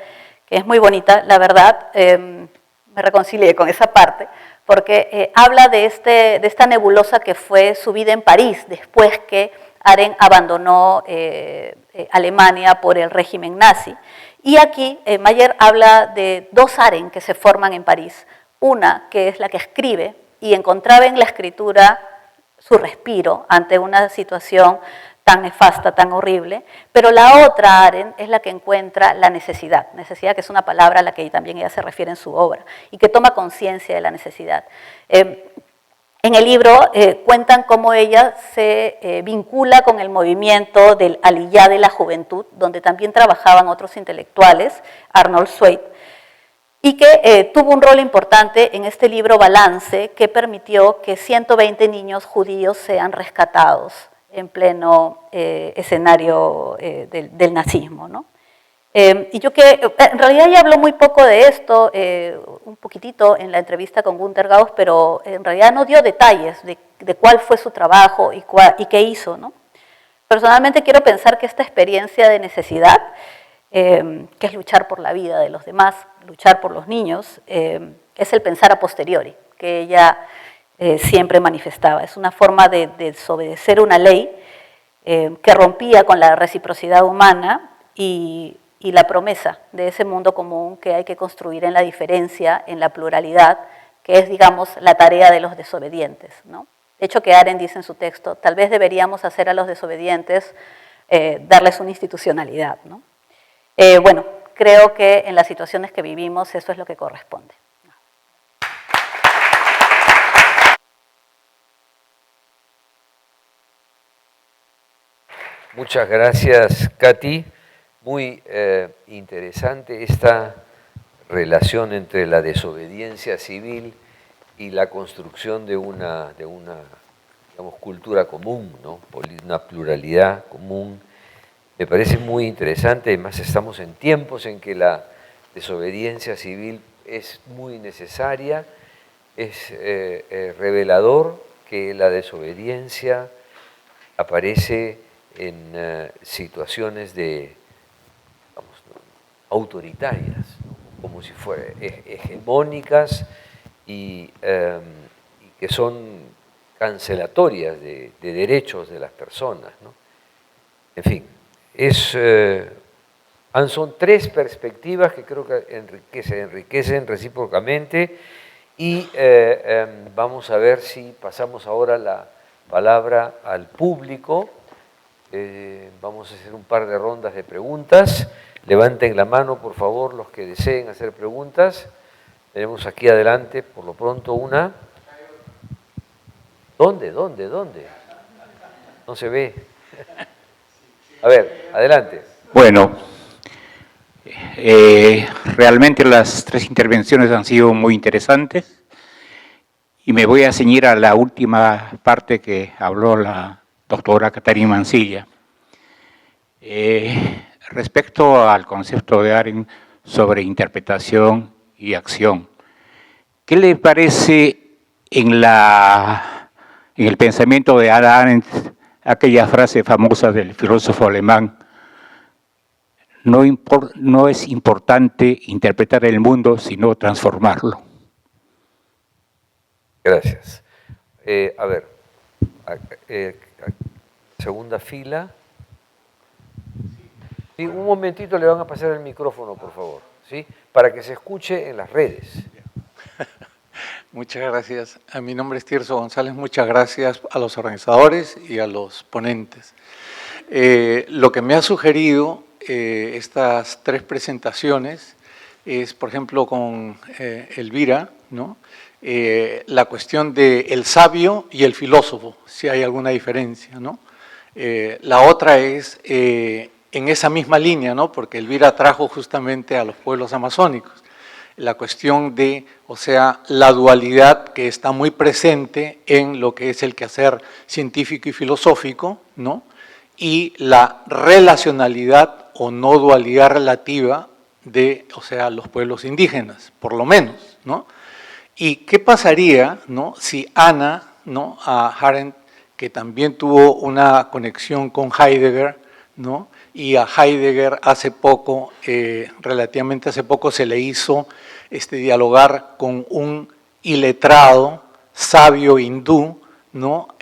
que es muy bonita, la verdad, me reconcilié con esa parte, porque habla de esta nebulosa que fue su vida en París, después que Arendt abandonó Alemania por el régimen nazi. Y aquí Mayer habla de 2 Arendt que se forman en París. Una que es la que escribe y encontraba en la escritura su respiro ante una situación tan nefasta, tan horrible, pero la otra Arendt es la que encuentra la necesidad que es una palabra a la que también ella se refiere en su obra, y que toma conciencia de la necesidad. En el libro cuentan cómo ella se vincula con el movimiento del Aliyá de la juventud, donde también trabajaban otros intelectuales, Arnold Zweig, y que tuvo un rol importante en este libro Balance, que permitió que 120 niños judíos sean rescatados en pleno escenario del nazismo, ¿no? Y yo en realidad ya habló muy poco de esto, un poquitito en la entrevista con Günter Gauss, pero en realidad no dio detalles de cuál fue su trabajo y qué hizo, ¿no? Personalmente quiero pensar que esta experiencia de necesidad, que es luchar por la vida de los demás, luchar por los niños, es el pensar a posteriori, que ella siempre manifestaba. Es una forma de desobedecer una ley que rompía con la reciprocidad humana y la promesa de ese mundo común que hay que construir en la diferencia, en la pluralidad, que es, digamos, la tarea de los desobedientes, ¿no? De hecho, que Arendt dice en su texto, tal vez deberíamos hacer a los desobedientes, darles una institucionalidad, ¿no? Bueno, creo que en las situaciones que vivimos eso es lo que corresponde. Muchas gracias, Katy. Muy interesante esta relación entre la desobediencia civil y la construcción de una digamos, cultura común, ¿no? Una pluralidad común. Me parece muy interesante, además estamos en tiempos en que la desobediencia civil es muy necesaria, es revelador que la desobediencia aparece en situaciones autoritarias, ¿no? Como si fueran hegemónicas y que son cancelatorias de derechos de las personas, ¿no? En fin, son 3 perspectivas que creo que se enriquecen recíprocamente y vamos a ver si pasamos ahora la palabra al público. Vamos a hacer un par de rondas de preguntas. Levanten la mano, por favor, los que deseen hacer preguntas. Tenemos aquí adelante, por lo pronto, una. ¿Dónde? No se ve. A ver, adelante. Bueno, realmente las tres intervenciones han sido muy interesantes y me voy a ceñir a la última parte que habló la doctora Catarina Mancilla. Respecto al concepto de Arendt sobre interpretación y acción, ¿qué le parece en el pensamiento de Hannah Arendt aquella frase famosa del filósofo alemán: no es importante interpretar el mundo, sino transformarlo? Gracias. A ver, segunda fila. Sí, un momentito le van a pasar el micrófono, por favor, ¿sí? Para que se escuche en las redes. Muchas gracias. Mi nombre es Tirso González. Muchas gracias a los organizadores y a los ponentes. Lo que me ha sugerido estas tres presentaciones es, por ejemplo, con Elvira, ¿no? La cuestión del sabio y el filósofo, si hay alguna diferencia, ¿no? La otra es en esa misma línea, ¿no? Porque Elvira trajo justamente a los pueblos amazónicos la cuestión de, o sea, la dualidad que está muy presente en lo que es el quehacer científico y filosófico, ¿no? Y la relacionalidad o no dualidad relativa de, o sea, los pueblos indígenas, por lo menos, ¿no? ¿Y qué pasaría, ¿no?, si Ana, ¿no?, a Arendt, que también tuvo una conexión con Heidegger, ¿no?, y a Heidegger hace poco, relativamente hace poco, se le hizo dialogar con un iletrado, sabio hindú, ¿no?,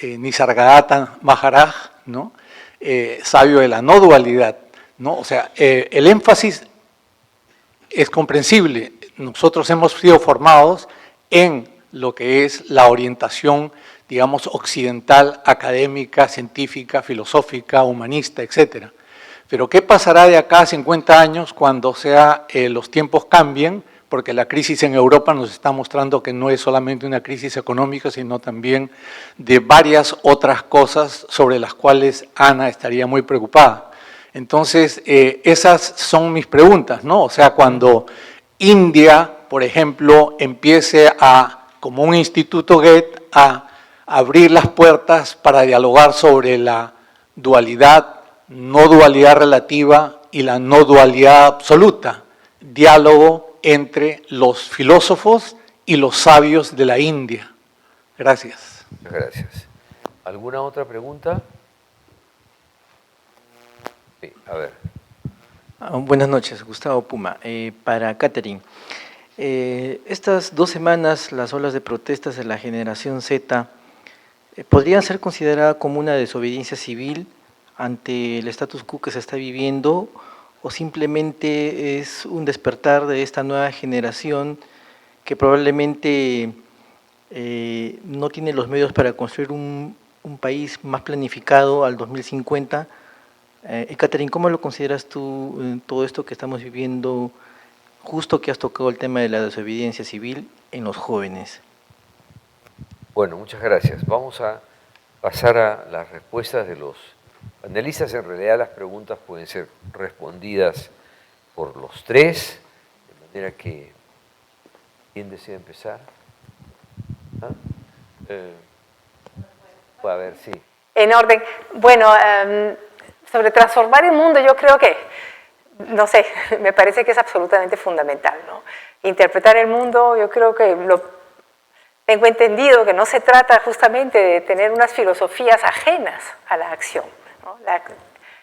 Nisargadatta Maharaj, ¿no?, sabio de la no dualidad, ¿no? O sea, el énfasis es comprensible. Nosotros hemos sido formados en lo que es la orientación, digamos, occidental, académica, científica, filosófica, humanista, etc. Pero ¿qué pasará de acá a 50 años cuando los tiempos cambien? Porque la crisis en Europa nos está mostrando que no es solamente una crisis económica, sino también de varias otras cosas sobre las cuales Ana estaría muy preocupada. Entonces, esas son mis preguntas, ¿no? O sea, cuando India, por ejemplo, empiece como un instituto Goethe, a abrir las puertas para dialogar sobre la dualidad, no dualidad relativa y la no dualidad absoluta, diálogo entre los filósofos y los sabios de la India. Gracias. Gracias. ¿Alguna otra pregunta? Sí, a ver. Buenas noches, Gustavo Puma. Para Catherine, estas 2 semanas, las olas de protestas de la generación Z podrían ser consideradas como una desobediencia civil ante el status quo que se está viviendo, o simplemente es un despertar de esta nueva generación que probablemente no tiene los medios para construir un país más planificado al 2050. Catherine, ¿cómo lo consideras tú en todo esto que estamos viviendo, justo que has tocado el tema de la desobediencia civil en los jóvenes? Bueno, muchas gracias. Vamos a pasar a las respuestas de los panelistas. En realidad las preguntas pueden ser respondidas por los tres, de manera que, ¿quién desea empezar? ¿Ah? A ver, sí. En orden. Bueno, sobre transformar el mundo, yo creo que, no sé, me parece que es absolutamente fundamental, ¿no? Interpretar el mundo, yo creo que tengo entendido que no se trata justamente de tener unas filosofías ajenas a la acción, ¿no?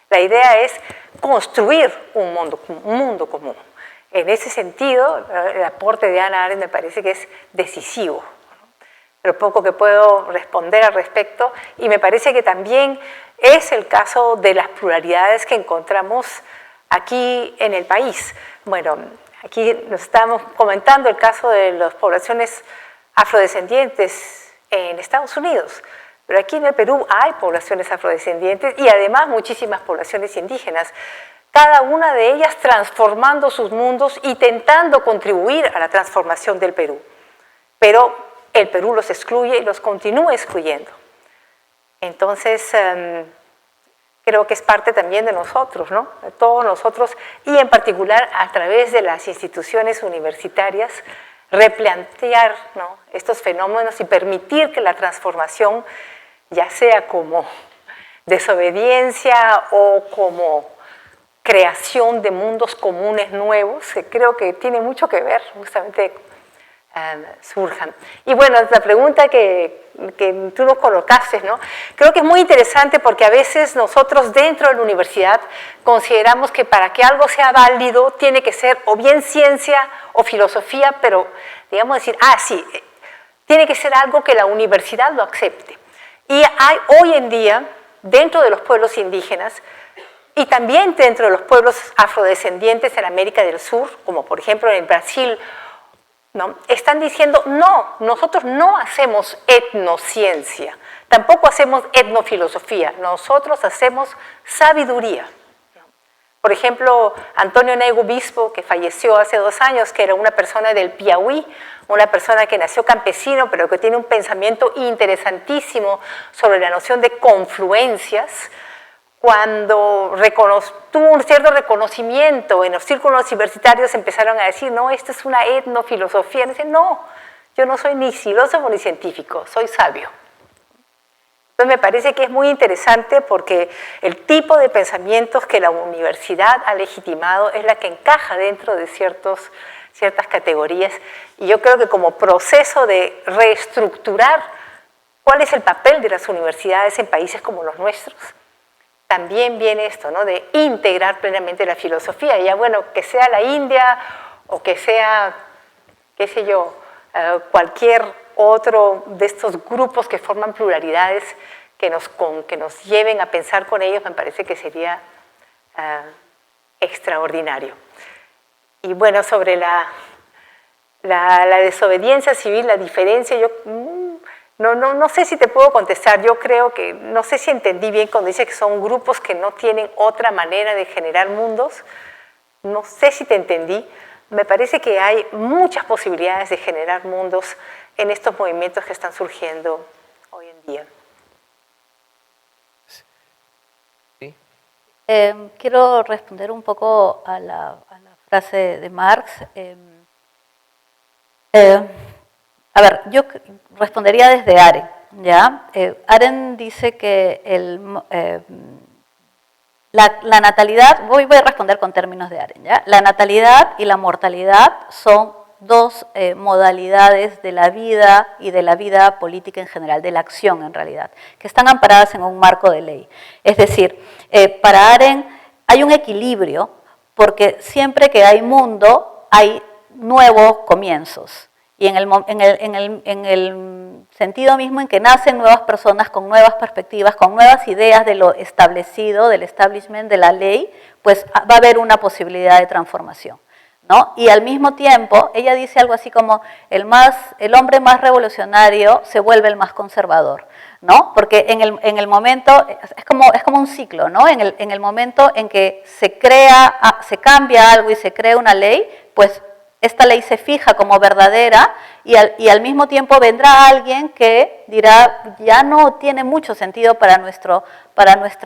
La idea es construir un mundo común. En ese sentido, el aporte de Hannah Arendt me parece que es decisivo, ¿no? Pero poco que puedo responder al respecto, y me parece que también es el caso de las pluralidades que encontramos aquí en el país. Bueno, aquí nos estamos comentando el caso de las poblaciones afrodescendientes en Estados Unidos, pero aquí en el Perú hay poblaciones afrodescendientes y además muchísimas poblaciones indígenas. cada una de ellas transformando sus mundos, intentando contribuir a la transformación del Perú. Pero el Perú los excluye y los continúa excluyendo. Entonces, creo que es parte también de nosotros, ¿no? De todos nosotros, y en particular a través de las instituciones universitarias, replantear, ¿no?, estos fenómenos y permitir que la transformación, ya sea como desobediencia o como creación de mundos comunes nuevos, que creo que tiene mucho que ver, justamente surjan. Y bueno, la pregunta que tú nos colocaste, ¿no?, creo que es muy interesante porque a veces nosotros dentro de la universidad consideramos que para que algo sea válido tiene que ser o bien ciencia o filosofía, pero digamos decir, sí, tiene que ser algo que la universidad lo acepte. Y hay hoy en día, dentro de los pueblos indígenas, y también dentro de los pueblos afrodescendientes en América del Sur, como por ejemplo en Brasil, ¿no?, están diciendo, no, nosotros no hacemos etnociencia, tampoco hacemos etnofilosofía, nosotros hacemos sabiduría. Por ejemplo, Antonio Naigo Bispo, que falleció hace 2 años, que era una persona del Piauí, una persona que nació campesino, pero que tiene un pensamiento interesantísimo sobre la noción de confluencias, cuando tuvo un cierto reconocimiento en los círculos universitarios, empezaron a decir, no, esta es una etnofilosofía. Y dicen, no, yo no soy ni filósofo ni científico, soy sabio. Entonces me parece que es muy interesante porque el tipo de pensamientos que la universidad ha legitimado es la que encaja dentro de ciertas categorías, y yo creo que como proceso de reestructurar cuál es el papel de las universidades en países como los nuestros, también viene esto, ¿no?, de integrar plenamente la filosofía. Ya bueno, que sea la India o que sea, qué sé yo, cualquier otro de estos grupos que forman pluralidades que nos lleven a pensar con ellos, me parece que sería extraordinario. Y bueno, sobre la desobediencia civil, la diferencia, yo no sé si te puedo contestar. Yo creo que, no sé si entendí bien cuando dice que son grupos que no tienen otra manera de generar mundos. No sé si te entendí. Me parece que hay muchas posibilidades de generar mundos en estos movimientos que están surgiendo hoy en día. ¿Sí? Quiero responder un poco a la frase de Marx. A ver, yo respondería desde Arendt, ¿ya? Arendt dice que la natalidad, voy a responder con términos de Arendt, ¿ya? La natalidad y la mortalidad son 2 modalidades de la vida y de la vida política en general, de la acción en realidad, que están amparadas en un marco de ley. Es decir, para Arendt hay un equilibrio porque siempre que hay mundo hay nuevos comienzos. Y en el sentido mismo en que nacen nuevas personas con nuevas perspectivas, con nuevas ideas de lo establecido, del establishment, de la ley, pues va a haber una posibilidad de transformación, ¿no? Y al mismo tiempo, ella dice algo así como, el hombre más revolucionario se vuelve el más conservador, ¿no? Porque en el momento, es como un ciclo, ¿no? En el momento en que se cambia algo y se crea una ley, pues esta ley se fija como verdadera y al mismo tiempo vendrá alguien que dirá, ya no tiene mucho sentido para nuestra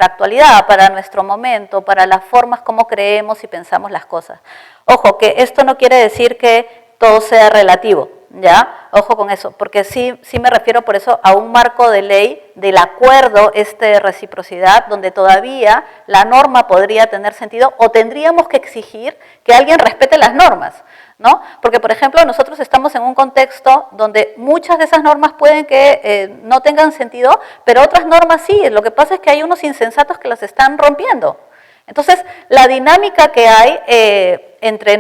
actualidad, para nuestro momento, para las formas como creemos y pensamos las cosas. Ojo, que esto no quiere decir que todo sea relativo, ¿ya? Ojo con eso, porque sí me refiero por eso a un marco de ley del acuerdo de reciprocidad, donde todavía la norma podría tener sentido o tendríamos que exigir que alguien respete las normas, ¿no? Porque, por ejemplo, nosotros estamos en un contexto donde muchas de esas normas pueden que no tengan sentido, pero otras normas sí. Lo que pasa es que hay unos insensatos que las están rompiendo. Entonces, la dinámica que hay entre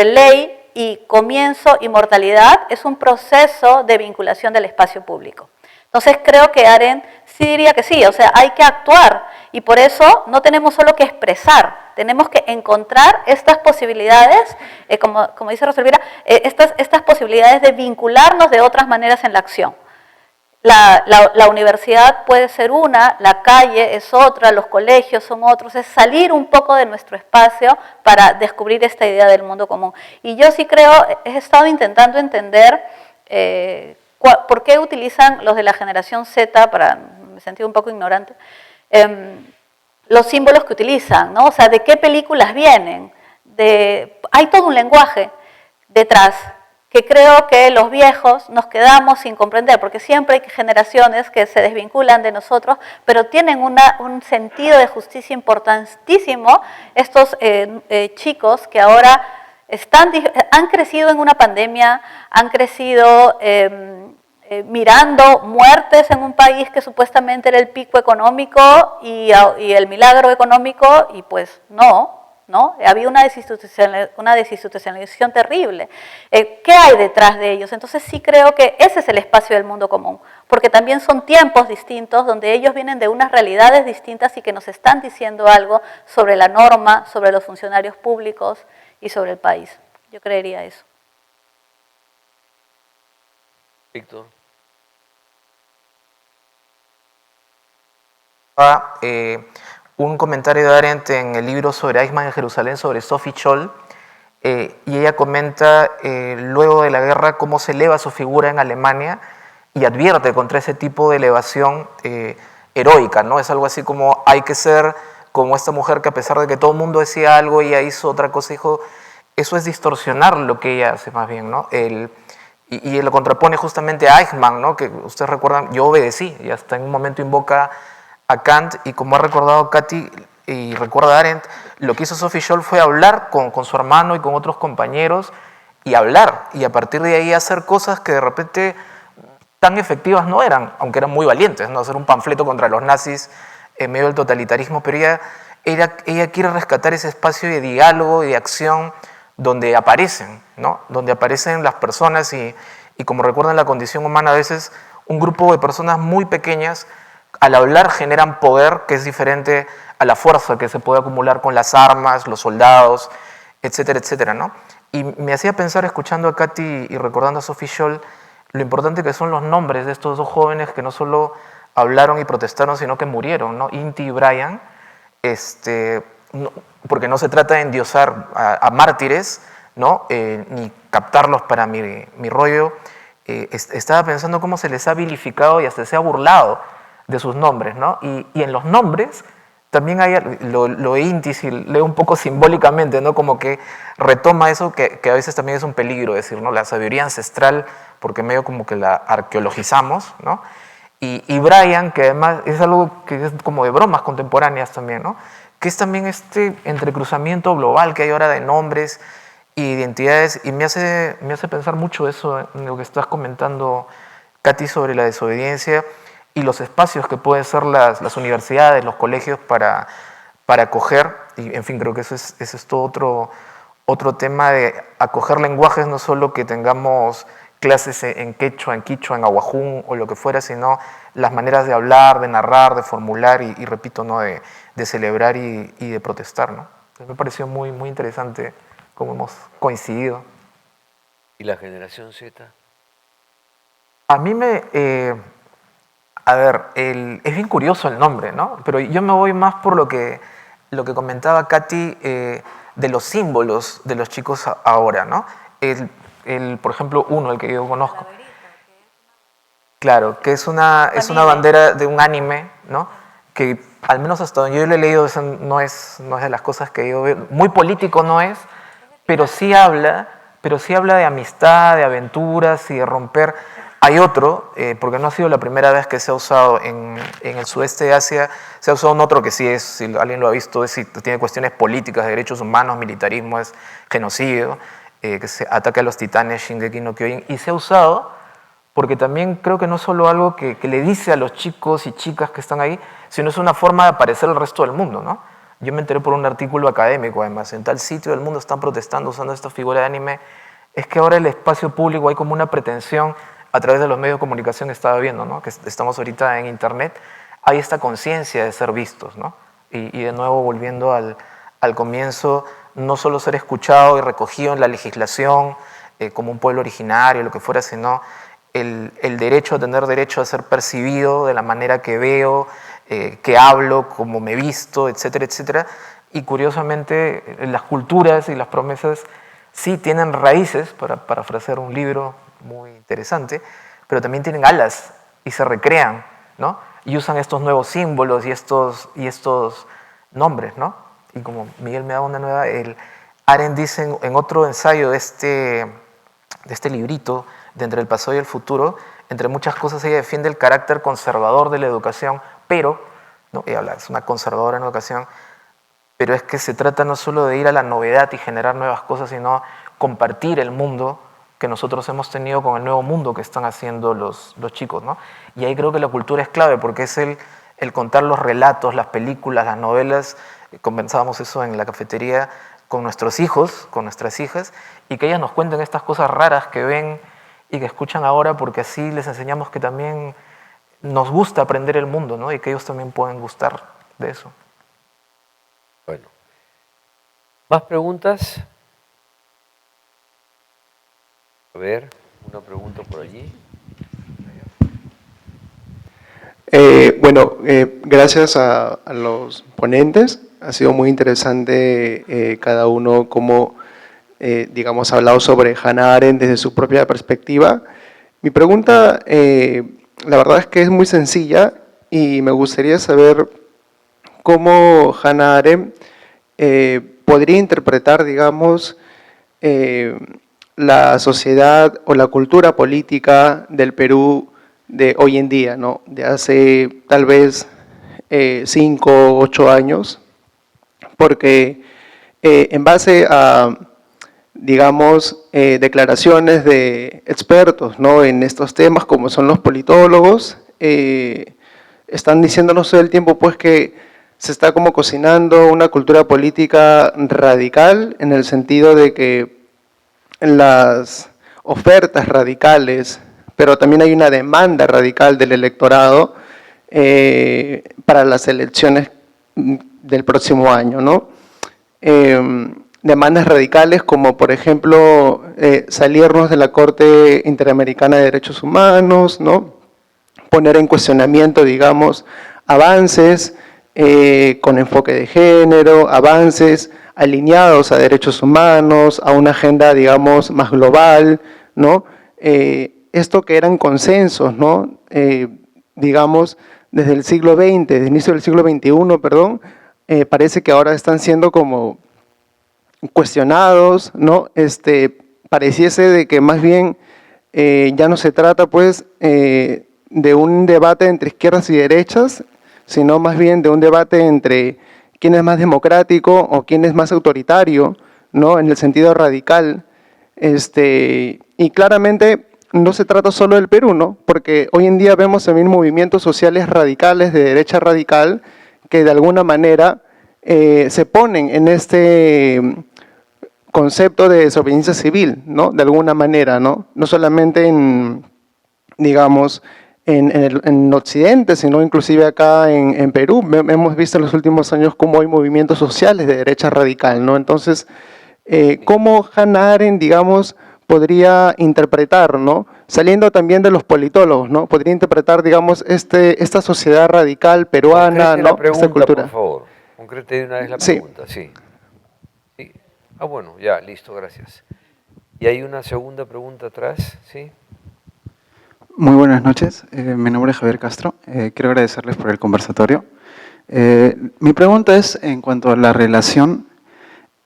ley y comienzo y mortalidad es un proceso de vinculación del espacio público. Entonces, creo que Arendt sí diría que sí, o sea, hay que actuar y por eso no tenemos solo que expresar, tenemos que encontrar estas posibilidades, como dice Rosa Elvira, estas posibilidades de vincularnos de otras maneras en la acción. la universidad puede ser una, la calle es otra, los colegios son otros, es salir un poco de nuestro espacio para descubrir esta idea del mundo común. Y yo sí creo, he estado intentando entender por qué utilizan los de la generación Z, me sentí un poco ignorante, los símbolos que utilizan, ¿no? O sea, de qué películas vienen, hay todo un lenguaje detrás, que creo que los viejos nos quedamos sin comprender, porque siempre hay generaciones que se desvinculan de nosotros, pero tienen un sentido de justicia importantísimo, estos chicos que ahora han crecido en una pandemia, han crecido mirando muertes en un país que supuestamente era el pico económico y el milagro económico, y pues no. Había una desinstitucionalización terrible. ¿Qué hay detrás de ellos? Entonces sí creo que ese es el espacio del mundo común, porque también son tiempos distintos donde ellos vienen de unas realidades distintas y que nos están diciendo algo sobre la norma, sobre los funcionarios públicos y sobre el país. Yo creería eso. Víctor. Un comentario de Arendt en el libro sobre Eichmann en Jerusalén, sobre Sophie Scholl, y ella comenta luego de la guerra cómo se eleva su figura en Alemania y advierte contra ese tipo de elevación heroica, ¿no? Es algo así como hay que ser como esta mujer que a pesar de que todo el mundo decía algo, ella hizo otra cosa, dijo, eso es distorsionar lo que ella hace más bien, ¿no? Y él lo contrapone justamente a Eichmann, ¿no? Que ustedes recuerdan, yo obedecí, y hasta en un momento invoca a Kant, y como ha recordado Katy y recuerda Arendt, lo que hizo Sophie Scholl fue hablar con su hermano y con otros compañeros, y hablar, y a partir de ahí hacer cosas que de repente tan efectivas no eran, aunque eran muy valientes, ¿no? Hacer un panfleto contra los nazis en medio del totalitarismo, pero ella quiere rescatar ese espacio de diálogo y de acción donde aparecen, ¿no? Donde aparecen las personas y como recuerdan la condición humana, a veces un grupo de personas muy pequeñas al hablar generan poder que es diferente a la fuerza que se puede acumular con las armas, los soldados, etcétera, etcétera, ¿no? Y me hacía pensar, escuchando a Katy y recordando a Sophie Scholl, lo importante que son los nombres de estos dos jóvenes que no solo hablaron y protestaron, sino que murieron, ¿no? Inti y Brian, porque no se trata de endiosar a mártires, ¿no? Ni captarlos para mi rollo. Estaba pensando cómo se les ha vilificado y hasta se ha burlado de sus nombres, ¿no? Y en los nombres también hay, lo Inti, si leo un poco simbólicamente, ¿no? Como que retoma eso que a veces también es un peligro decir, ¿no? La sabiduría ancestral, porque medio como que la arqueologizamos, ¿no? Y Brian, que además es algo que es como de bromas contemporáneas también, ¿no? Que es también este entrecruzamiento global que hay ahora de nombres y identidades, y me hace pensar mucho eso en lo que estás comentando, Katy, sobre la desobediencia y los espacios que pueden ser las universidades, los colegios para acoger, y en fin, creo que eso es todo otro tema de acoger lenguajes, no solo que tengamos clases en quechua, en quichua, en ahuajún o lo que fuera, sino las maneras de hablar, de narrar, de formular y repito, ¿no? de celebrar y de protestar, ¿no? Entonces me pareció muy, muy interesante cómo hemos coincidido. ¿Y la generación Z? A mí es bien curioso el nombre, ¿no? Pero yo me voy más por lo que comentaba Katy de los símbolos de los chicos ahora, ¿no? Por ejemplo, el que yo conozco. Claro, que es una bandera de un anime, ¿no? Que al menos hasta donde yo lo he leído, eso no es de las cosas que yo veo. Muy político no es, pero sí habla de amistad, de aventuras y de romper. Hay otro, porque no ha sido la primera vez que se ha usado en el sudeste de Asia, se ha usado otro que sí es, si alguien lo ha visto, tiene cuestiones políticas, de derechos humanos, militarismo, es genocidio, que se ataca a los titanes, Shingeki no Kyojin, y se ha usado porque también creo que no es solo algo que le dice a los chicos y chicas que están ahí, sino es una forma de aparecer al resto del mundo, ¿no? Yo me enteré por un artículo académico, además, en tal sitio del mundo están protestando usando esta figura de anime. Es que ahora en el espacio público hay como una pretensión a través de los medios de comunicación que estaba viendo, ¿no? Que estamos ahorita en internet, hay esta conciencia de ser vistos, ¿no? Y de nuevo, volviendo al comienzo, no solo ser escuchado y recogido en la legislación como un pueblo originario, lo que fuera, sino el derecho a tener derecho a ser percibido de la manera que veo, que hablo, como me visto, etcétera, etcétera. Y curiosamente las culturas y las promesas sí tienen raíces, para parafrasear un libro muy interesante, pero también tienen alas y se recrean, ¿no? Y usan estos nuevos símbolos y estos nombres, ¿no? Y como Miguel me da una nueva, Arendt dice en otro ensayo de este librito, de Entre el pasado y el futuro, entre muchas cosas ella defiende el carácter conservador de la educación, pero, ¿no? Ella habla, es una conservadora en educación, pero es que se trata no solo de ir a la novedad y generar nuevas cosas, sino compartir el mundo que nosotros hemos tenido con el nuevo mundo que están haciendo los chicos, ¿no? Y ahí creo que la cultura es clave, porque es el contar los relatos, las películas, las novelas. Conversábamos eso en la cafetería con nuestros hijos, con nuestras hijas, y que ellas nos cuenten estas cosas raras que ven y que escuchan ahora, porque así les enseñamos que también nos gusta aprender el mundo, ¿no? Y que ellos también pueden gustar de eso. Bueno, ¿más preguntas? A ver, una pregunta por allí. Gracias a los ponentes. Ha sido muy interesante cada uno cómo, digamos, ha hablado sobre Hannah Arendt desde su propia perspectiva. Mi pregunta, la verdad es que es muy sencilla y me gustaría saber cómo Hannah Arendt podría interpretar, digamos, la sociedad o la cultura política del Perú de hoy en día, ¿no? De hace tal vez 5 o 8 años, porque en base a, digamos, declaraciones de expertos, ¿no? En estos temas, como son los politólogos, están diciéndonos todo el tiempo pues que se está como cocinando una cultura política radical, en el sentido de que las ofertas radicales, pero también hay una demanda radical del electorado para las elecciones del próximo año, ¿no? Demandas radicales como, por ejemplo, salirnos de la Corte Interamericana de Derechos Humanos, ¿no? Poner en cuestionamiento, digamos, avances con enfoque de género, avances alineados a derechos humanos, a una agenda, digamos, más global, ¿no? Esto que eran consensos, ¿no? Digamos, desde el siglo XX, desde el inicio del siglo XXI, perdón, parece que ahora están siendo como cuestionados, ¿no? Pareciese de que más bien ya no se trata, pues, de un debate entre izquierdas y derechas, sino más bien de un debate entre quién es más democrático o quién es más autoritario, ¿no? En el sentido radical. Y claramente no se trata solo del Perú, ¿no? Porque hoy en día vemos también movimientos sociales radicales de derecha radical que de alguna manera se ponen en este concepto de desobediencia civil, ¿no? De alguna manera, ¿no? No solamente en, digamos, en Occidente, sino inclusive acá en Perú. Hemos visto en los últimos años cómo hay movimientos sociales de derecha radical, ¿no? Entonces, ¿cómo Hannah Arendt, digamos, podría interpretar, ¿no? Saliendo también de los politólogos, ¿no? Podría interpretar, digamos, esta sociedad radical peruana, ¿no? Pregunta, esta cultura. por favor. Concrete de una vez la Sí. pregunta, sí. Sí. Ah, bueno, ya, listo, gracias. ¿Y hay una segunda pregunta atrás? Sí. Muy buenas noches, mi nombre es Javier Castro, quiero agradecerles por el conversatorio. Mi pregunta es en cuanto a la relación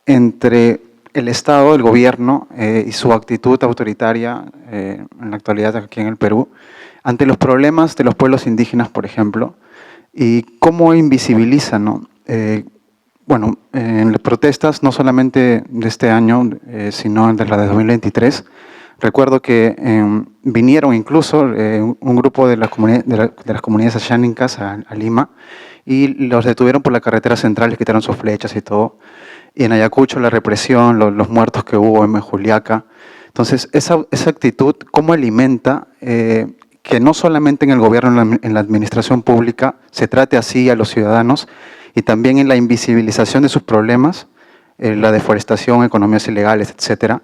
entre el Estado, el gobierno y su actitud autoritaria en la actualidad aquí en el Perú, ante los problemas de los pueblos indígenas, por ejemplo, y cómo invisibiliza, ¿no? Bueno, en las protestas, no solamente de este año, sino de la de 2023, recuerdo que vinieron incluso un grupo de las comunidades ashánicas a Lima y los detuvieron por la carretera central, les quitaron sus flechas y todo. Y en Ayacucho la represión, los muertos que hubo en Juliaca. Entonces, esa actitud, ¿cómo alimenta que no solamente en el gobierno, en la administración pública, se trate así a los ciudadanos y también en la invisibilización de sus problemas, la deforestación, economías ilegales, etcétera?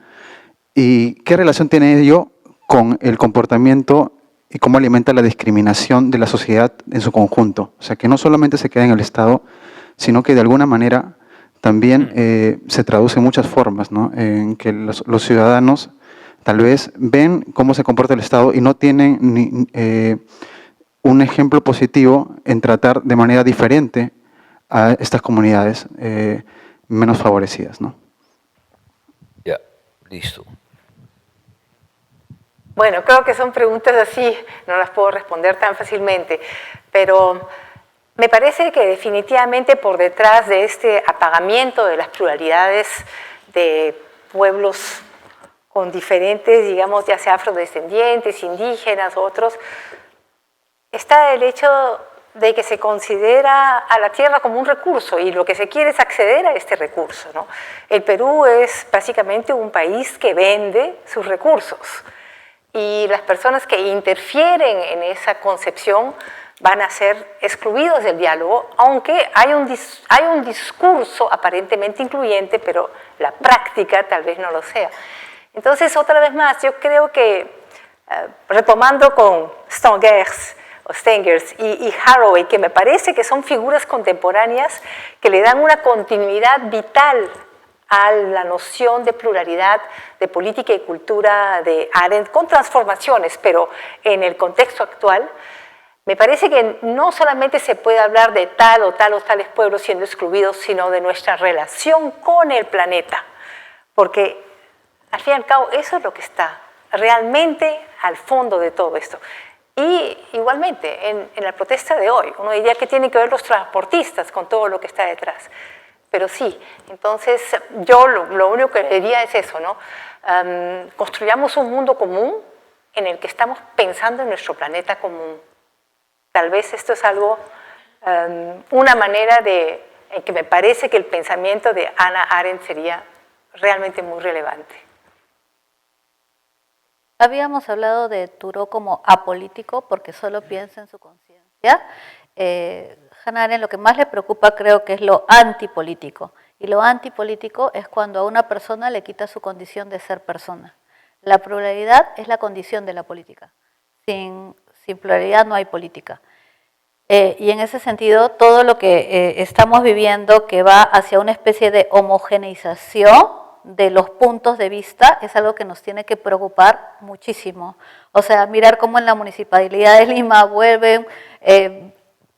¿Y qué relación tiene ello con el comportamiento y cómo alimenta la discriminación de la sociedad en su conjunto. O sea, que no solamente se queda en el Estado, sino que de alguna manera también se traduce en muchas formas, ¿no? En que los ciudadanos tal vez ven cómo se comporta el Estado y no tienen un ejemplo positivo en tratar de manera diferente a estas comunidades menos favorecidas, ¿no? Ya, listo. Bueno, creo que son preguntas así, no las puedo responder tan fácilmente, pero me parece que definitivamente por detrás de este apagamiento de las pluralidades de pueblos con diferentes, digamos, ya sea afrodescendientes, indígenas, otros, está el hecho de que se considera a la tierra como un recurso y lo que se quiere es acceder a este recurso, ¿no? El Perú es básicamente un país que vende sus recursos y las personas que interfieren en esa concepción van a ser excluidos del diálogo, aunque hay un discurso aparentemente incluyente, pero la práctica tal vez no lo sea. Entonces, otra vez más, yo creo que, retomando con Stengers y Haraway, que me parece que son figuras contemporáneas que le dan una continuidad vital a la noción de pluralidad, de política y cultura de Arendt, con transformaciones, pero en el contexto actual, me parece que no solamente se puede hablar de tal o tales pueblos siendo excluidos, sino de nuestra relación con el planeta, porque al fin y al cabo eso es lo que está realmente al fondo de todo esto. Y igualmente, en la protesta de hoy, uno diría que tienen que ver los transportistas con todo lo que está detrás. Pero sí, entonces yo lo único que diría es eso, ¿no? Construyamos un mundo común en el que estamos pensando en nuestro planeta común. Tal vez esto es algo, una manera en que me parece que el pensamiento de Hannah Arendt sería realmente muy relevante. Habíamos hablado de Thoreau como apolítico porque solo piensa en su conciencia. Hannah Arendt lo que más le preocupa creo que es lo antipolítico. Y lo antipolítico es cuando a una persona le quita su condición de ser persona. La pluralidad es la condición de la política. Sin pluralidad no hay política. Y en ese sentido, todo lo que estamos viviendo que va hacia una especie de homogeneización de los puntos de vista es algo que nos tiene que preocupar muchísimo. O sea, mirar cómo en la Municipalidad de Lima vuelven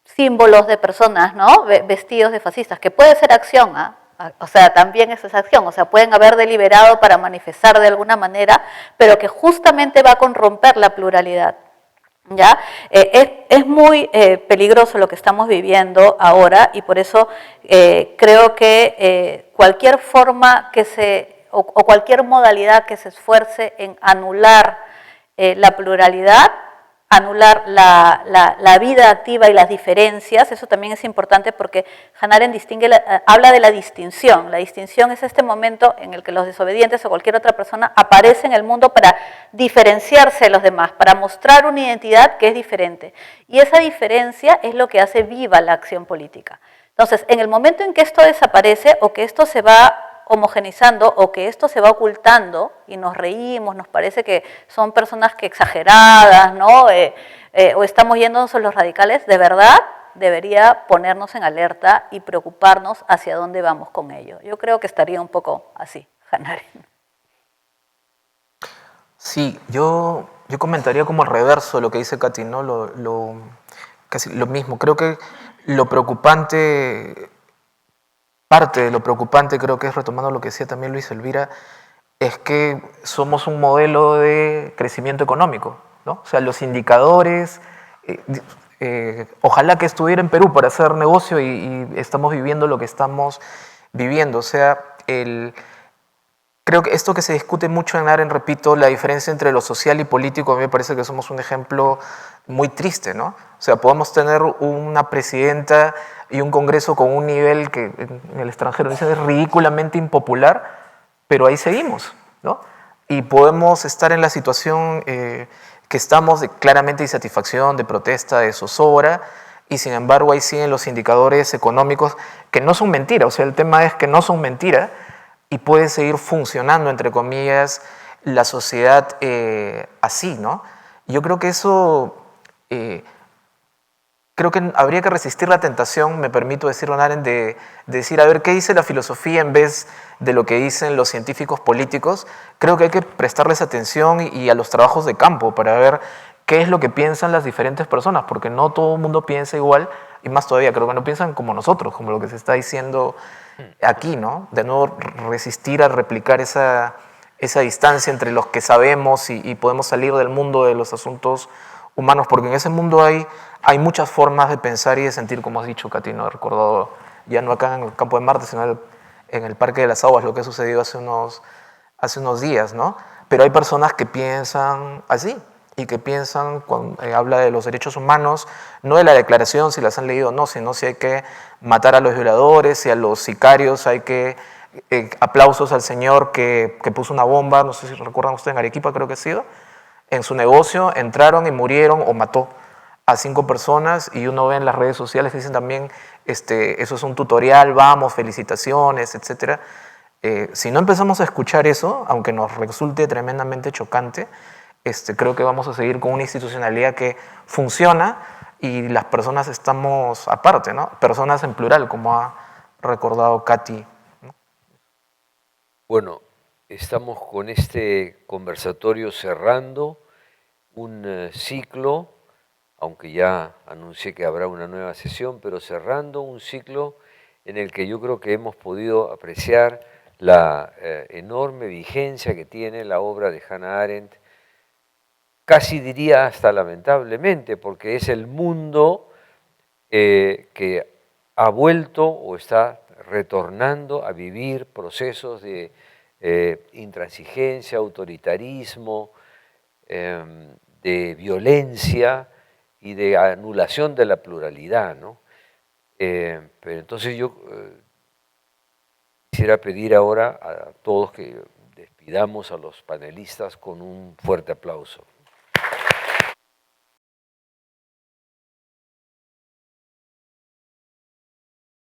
símbolos de personas, ¿no? Vestidos de fascistas, que puede ser acción, ¿ah? O sea, también eso es acción, o sea, pueden haber deliberado para manifestar de alguna manera, pero que justamente va con romper la pluralidad. ¿Ya? Es muy peligroso lo que estamos viviendo ahora y por eso creo que cualquier forma que o cualquier modalidad que se esfuerce en anular la pluralidad, anular la vida activa y las diferencias, eso también es importante porque Hannah Arendt habla de la distinción. La distinción es este momento en el que los desobedientes o cualquier otra persona aparece en el mundo para diferenciarse de los demás, para mostrar una identidad que es diferente. Y esa diferencia es lo que hace viva la acción política. Entonces, en el momento en que esto desaparece o que esto se va homogenizando o que esto se va ocultando y nos reímos, nos parece que son personas que exageradas, ¿no? O estamos yéndonos a los radicales, de verdad debería ponernos en alerta y preocuparnos hacia dónde vamos con ello. Yo creo que estaría un poco así, Hannah Arendt. Sí, yo comentaría como el reverso de lo que dice Katy, ¿no? Casi lo mismo. Creo que lo preocupante, parte de lo preocupante creo que es, retomando lo que decía también Luis Elvira, es que somos un modelo de crecimiento económico, ¿no? O sea, los indicadores, ojalá que estuviera en Perú para hacer negocio y estamos viviendo lo que estamos viviendo. O sea, creo que esto que se discute mucho en Arendt, repito, la diferencia entre lo social y político, a mí me parece que somos un ejemplo muy triste, ¿no? O sea, podemos tener una presidenta y un congreso con un nivel que en el extranjero dicen es ridículamente impopular, pero ahí seguimos, ¿no? Y podemos estar en la situación que estamos de claramente insatisfacción, de protesta, de zozobra, y sin embargo ahí siguen los indicadores económicos que no son mentira. O sea, el tema es que no son mentira y puede seguir funcionando, entre comillas, la sociedad así, ¿no? Yo creo que eso, creo que habría que resistir la tentación, me permito decirlo, Arendt, de decir, a ver, ¿qué dice la filosofía en vez de lo que dicen los científicos políticos? Creo que hay que prestarles atención y a los trabajos de campo para ver qué es lo que piensan las diferentes personas, porque no todo el mundo piensa igual, y más todavía, creo que no piensan como nosotros, como lo que se está diciendo aquí, ¿no? De no resistir a replicar esa distancia entre los que sabemos y podemos salir del mundo de los asuntos humanos, porque en ese mundo hay muchas formas de pensar y de sentir, como has dicho, Katy, ¿no? He recordado, ya no acá en el Campo de Marte, sino en el Parque de las Aguas, lo que ha sucedido hace unos días, ¿no? Pero hay personas que piensan así, y que piensan, cuando habla de los derechos humanos, no de la declaración, si las han leído o no, sino si hay que matar a los violadores, si a los sicarios hay que... aplausos al señor que puso una bomba, no sé si recuerdan ustedes, en Arequipa creo que ha sido, en su negocio, entraron y murieron o mató a 5 personas, y uno ve en las redes sociales, dicen también, eso es un tutorial, vamos, felicitaciones, etc. Si no empezamos a escuchar eso, aunque nos resulte tremendamente chocante, creo que vamos a seguir con una institucionalidad que funciona y las personas estamos aparte, ¿no? Personas en plural, como ha recordado Katy. Bueno, estamos con este conversatorio cerrando un ciclo, aunque ya anuncié que habrá una nueva sesión, pero cerrando un ciclo en el que yo creo que hemos podido apreciar la enorme vigencia que tiene la obra de Hannah Arendt, casi diría hasta lamentablemente, porque es el mundo que ha vuelto o está retornando a vivir procesos de intransigencia, autoritarismo, de violencia y de anulación de la pluralidad, ¿no? Pero entonces yo quisiera pedir ahora a todos que despidamos a los panelistas con un fuerte aplauso.